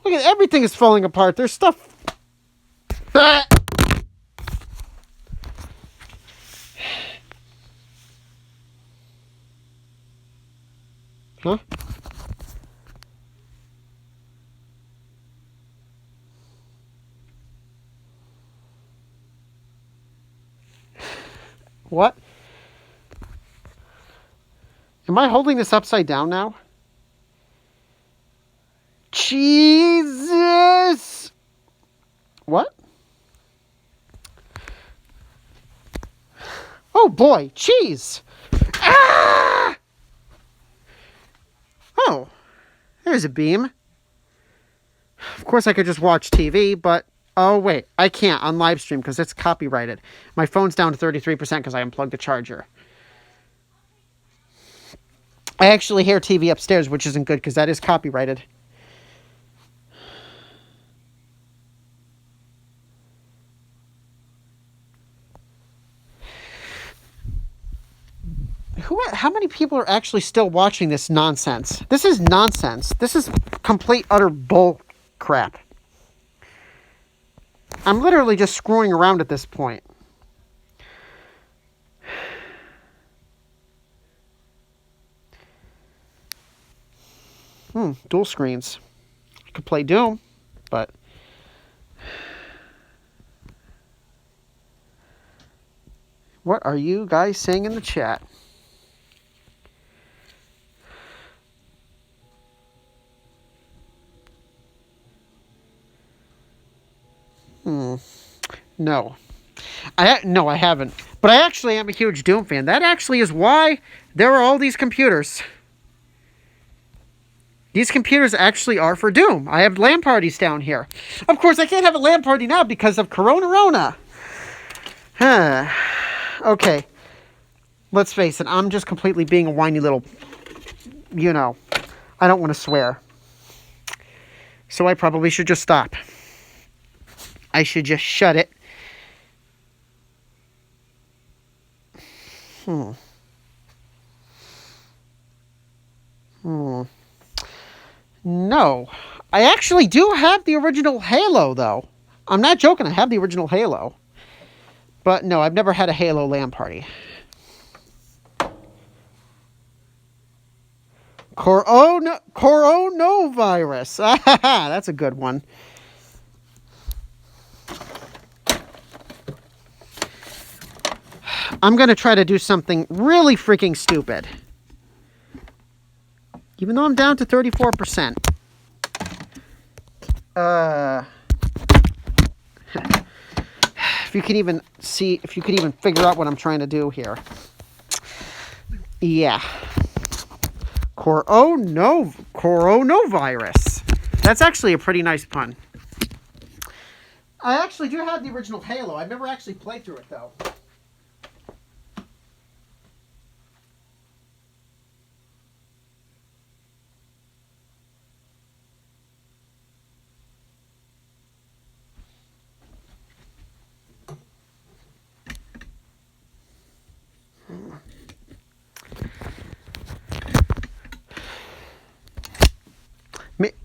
Look at everything is falling apart. There's stuff. Huh? What? Am I holding this upside down now? Jesus! What? Oh boy, cheese! Ah! Oh, there's a beam. Of course I could just watch TV, but... Oh wait, I can't on live stream because it's copyrighted. My phone's down to 33% because I unplugged the charger. I actually hear TV upstairs, which isn't good because that is copyrighted. How many people are actually still watching this nonsense? This is nonsense. This is complete, utter bull crap. I'm literally just screwing around at this point. Dual screens. I could play Doom, but... What are you guys saying in the chat? No. No, I haven't. But I actually am a huge Doom fan. That actually is why there are all these computers. These computers actually are for Doom. I have LAN parties down here. Of course, I can't have a LAN party now because of Corona. Okay. Let's face it. I'm just completely being a whiny little... You know. I don't want to swear. So I probably should just stop. I should just shut it. No. I actually do have the original Halo, though. I'm not joking. I have the original Halo. But no, I've never had a Halo LAN party. Coronavirus. That's a good one. I'm going to try to do something really freaking stupid. Even though I'm down to 34%. If you can even see, if you could even figure out what I'm trying to do here. Yeah. Coronavirus. That's actually a pretty nice pun. I actually do have the original Halo. I've never actually played through it, though.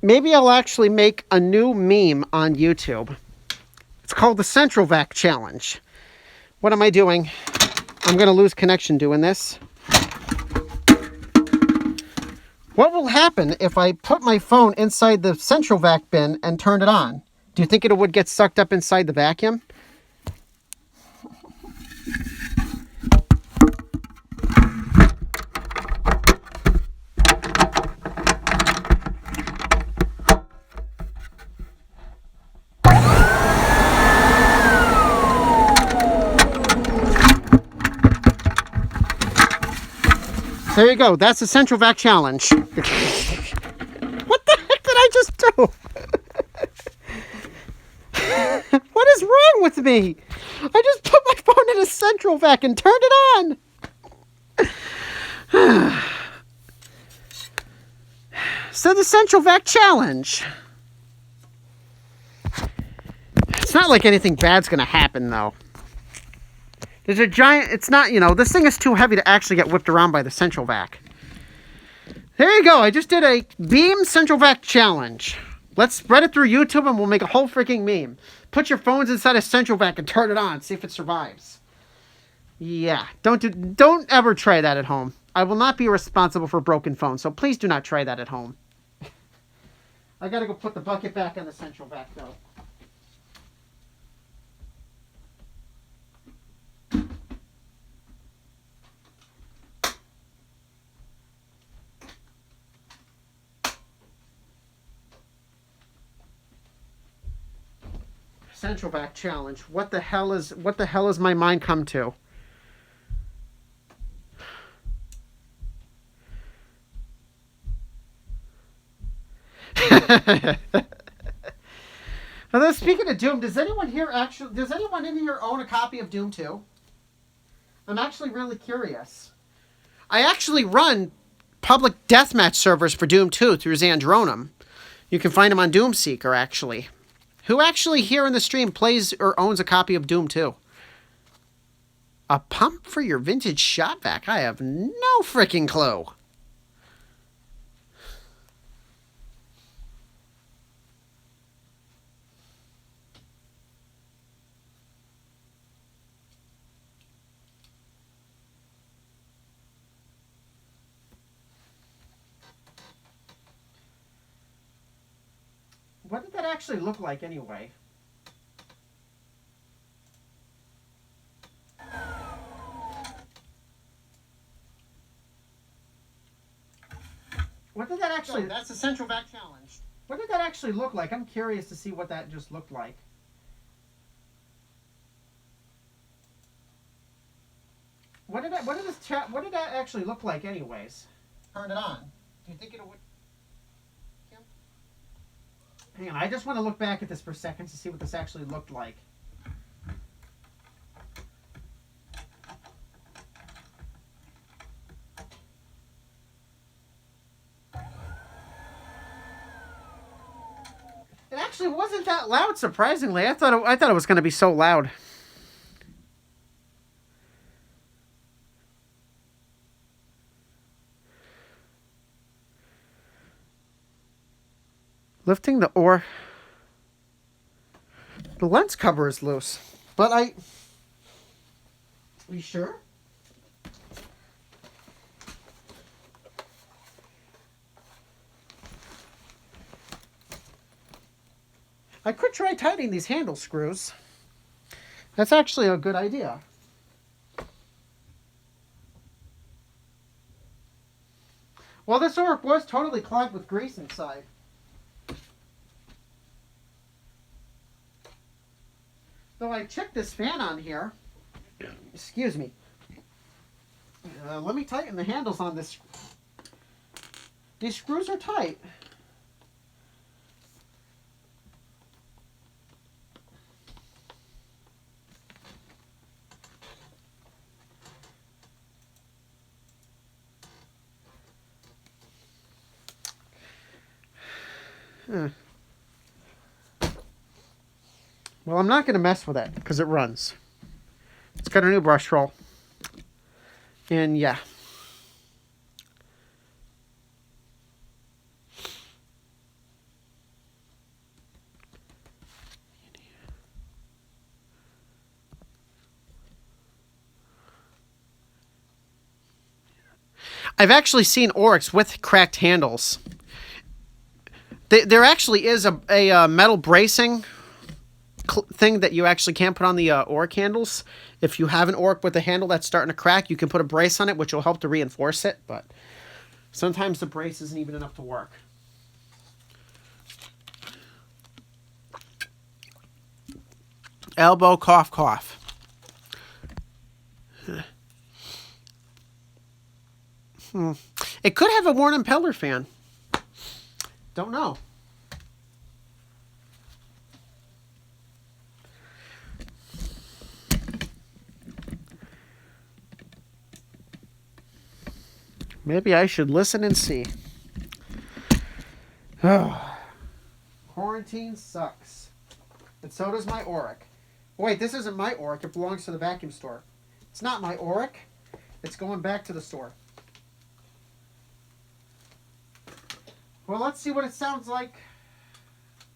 Maybe I'll actually make a new meme on YouTube. It's called the Central Vac Challenge. What am I doing? I'm going to lose connection doing this. What will happen if I put my phone inside the central vac bin and turn it on? Do you think it would get sucked up inside the vacuum? There you go. That's the central vac challenge. What the heck did I just do? What is wrong with me? I just put my phone in a central vac and turned it on. So the central vac challenge. It's not like anything bad's going to happen, though. There's a giant, it's not, this thing is too heavy to actually get whipped around by the central vac. There you go. I just did a beam central vac challenge. Let's spread it through YouTube and we'll make a whole freaking meme. Put your phones inside a central vac and turn it on. See if it survives. Yeah. Don't ever try that at home. I will not be responsible for broken phones, so please do not try that at home. I gotta go put the bucket back on the central vac, though. Central vac challenge. What the hell is my mind come to? Although speaking of Doom, does anyone in here own a copy of Doom 2? I'm actually really curious. I actually run public deathmatch servers for Doom 2 through Xandronum. You can find them on Doomseeker, actually. Who actually here in the stream plays or owns a copy of Doom 2? A pump for your vintage shop vac? I have no freaking clue. What did that actually look like anyway? What did that actually... No, that's the central vac challenge. What did that actually look like? I'm curious to see what that just looked like. What did that actually look like anyways? Turn it on. Do you think it would... Hang on, I just want to look back at this for a second to see what this actually looked like. It actually wasn't that loud, surprisingly. I thought it was going to be so loud. Lifting the ore. The lens cover is loose. But are you sure? I could try tightening these handle screws. That's actually a good idea. Well, this ore was totally clogged with grease inside. Though I checked this fan on here. Excuse me. Let me tighten the handles on this. These screws are tight. Well, I'm not going to mess with it because it runs. It's got a new brush roll. And yeah. I've actually seen Oryx with cracked handles. There actually is a metal bracing thing that you actually can put on the Oryx handles. If you have an Oryx with a handle that's starting to crack, you can put a brace on it, which will help to reinforce it. But sometimes the brace isn't even enough to work. Elbow, cough, cough. It could have a worn impeller fan. Don't know. Maybe I should listen and see. Oh. Quarantine sucks. And so does my Oryx. Wait, this isn't my Oryx. It belongs to the vacuum store. It's not my Oryx. It's going back to the store. Well, let's see what it sounds like.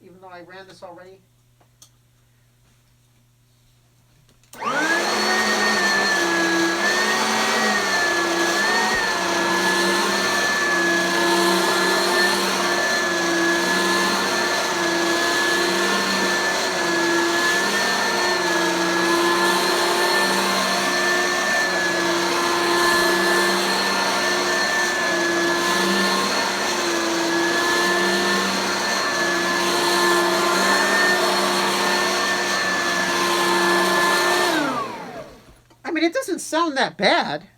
Even though I ran this already. I mean, it doesn't sound that bad,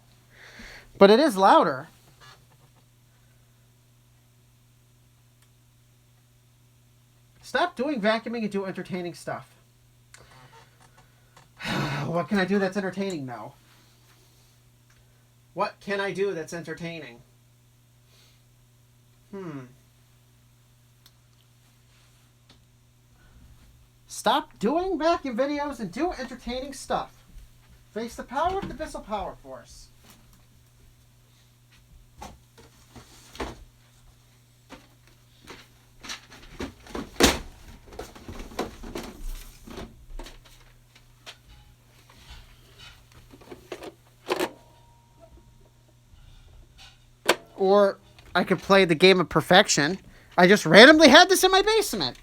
but it is louder. Stop doing vacuuming and do entertaining stuff. What can I do that's entertaining now? What can I do that's entertaining? Stop doing vacuum videos and do entertaining stuff. Face the power of the Bissell Power Force. Or I could play the game of perfection. I just randomly had this in my basement.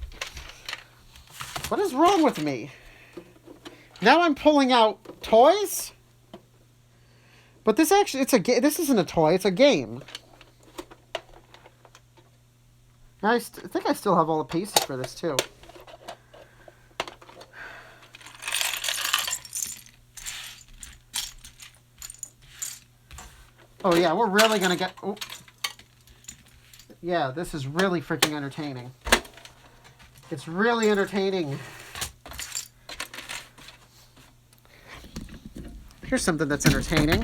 What is wrong with me? Now I'm pulling out toys? But this actually, this isn't a toy, it's a game. I think I still have all the pieces for this too. Oh yeah, we're really gonna get... Oh. Yeah, this is really freaking entertaining. It's really entertaining. Here's something that's entertaining.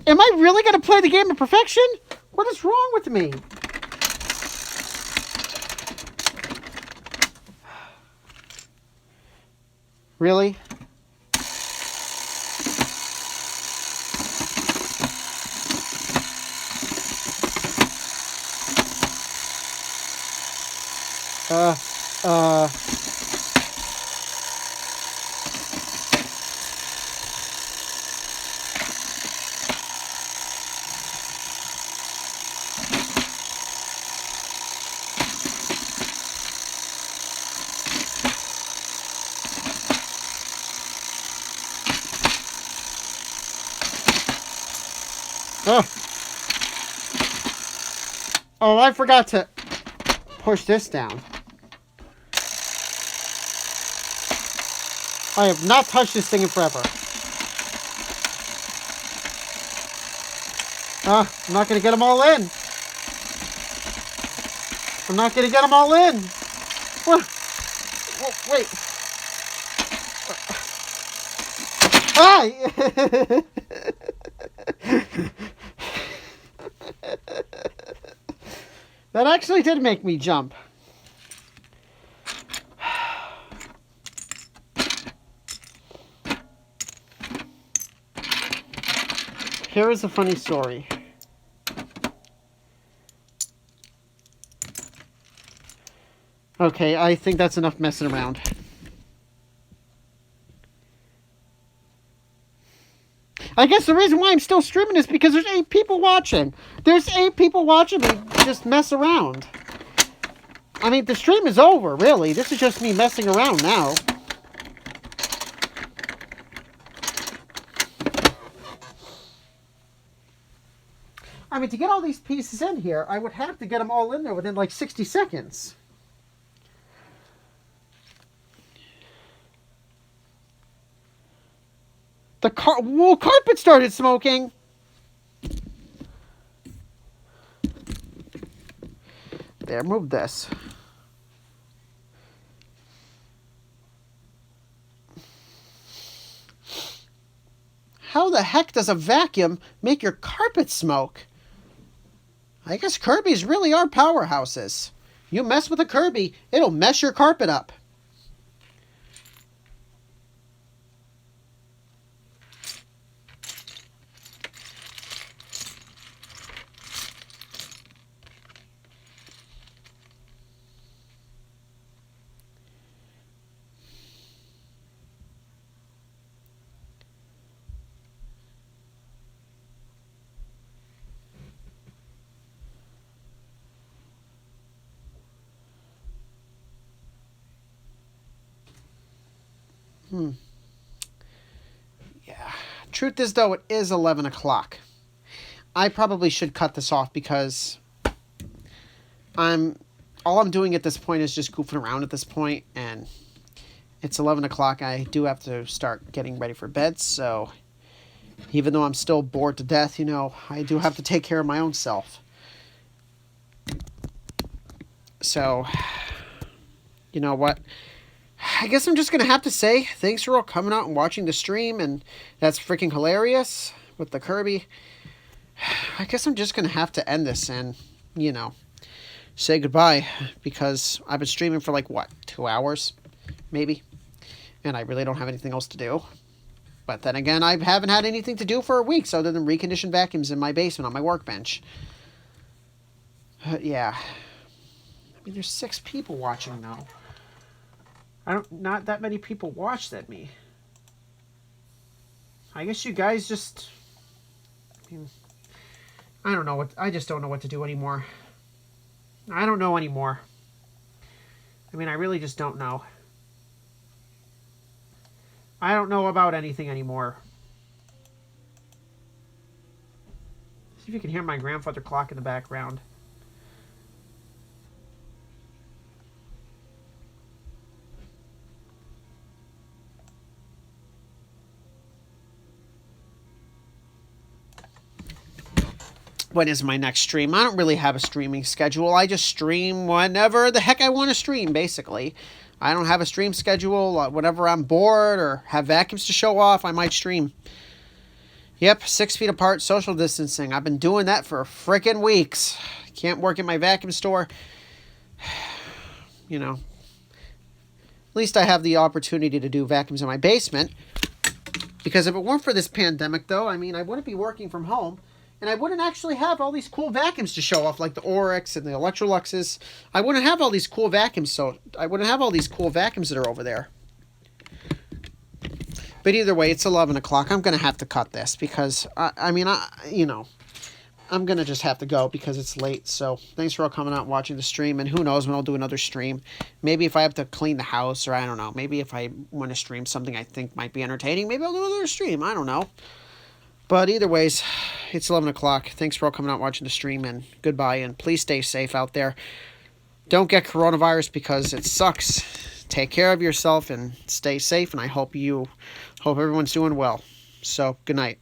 Am I really going to play the game of perfection? What is wrong with me? Really? Oh, I forgot to push this down. I have not touched this thing in forever. I'm not going to get them all in. I'm not going to get them all in. Wait. Ah! That actually did make me jump. Here is a funny story. Okay, I think that's enough messing around. I guess the reason why I'm still streaming is because there's 8 people watching. There's 8 people watching me just mess around. I mean, the stream is over, really. This is just me messing around now. I mean, to get all these pieces in here, I would have to get them all in there within like 60 seconds. The carpet started smoking. There, move this. How the heck does a vacuum make your carpet smoke? I guess Kirby's really are powerhouses. You mess with a Kirby, it'll mess your carpet up. Yeah. Truth is, though, it is 11 o'clock. I probably should cut this off because all I'm doing at this point is just goofing around at this point, and it's 11 o'clock. I do have to start getting ready for bed, so even though I'm still bored to death, you know, I do have to take care of my own self. So, you know what? I guess I'm just going to have to say thanks for all coming out and watching the stream, and that's freaking hilarious with the Kirby. I guess I'm just going to have to end this and, you know, say goodbye, because I've been streaming for like, what, 2 hours, maybe? And I really don't have anything else to do. But then again, I haven't had anything to do for weeks other than recondition vacuums in my basement on my workbench. Yeah. I mean, there's 6 people watching now. Not that many people watched at me. I guess you guys just... I mean, I don't know what... I just don't know what to do anymore. I don't know anymore. I mean, I really just don't know. I don't know about anything anymore. See if you can hear my grandfather clock in the background. When is my next stream? I don't really have a streaming schedule. I just stream whenever the heck I want to stream, basically. I don't have a stream schedule. Whenever I'm bored or have vacuums to show off, I might stream. Yep, 6 feet apart, social distancing. I've been doing that for frickin' weeks. Can't work at my vacuum store. You know. At least I have the opportunity to do vacuums in my basement. Because if it weren't for this pandemic, though, I mean, I wouldn't be working from home. And I wouldn't actually have all these cool vacuums to show off, like the Oryx and the Electroluxes. I wouldn't have all these cool vacuums, so I wouldn't have all these cool vacuums that are over there. But either way, it's 11 o'clock. I'm going to have to cut this because, you know, I'm going to just have to go because it's late. So thanks for all coming out and watching the stream. And who knows when I'll do another stream. Maybe if I have to clean the house, or I don't know. Maybe if I want to stream something I think might be entertaining, maybe I'll do another stream. I don't know. But either ways, it's 11 o'clock. Thanks for all coming out and watching the stream, and goodbye, and please stay safe out there. Don't get coronavirus because it sucks. Take care of yourself and stay safe, and I hope everyone's doing well. So, good night.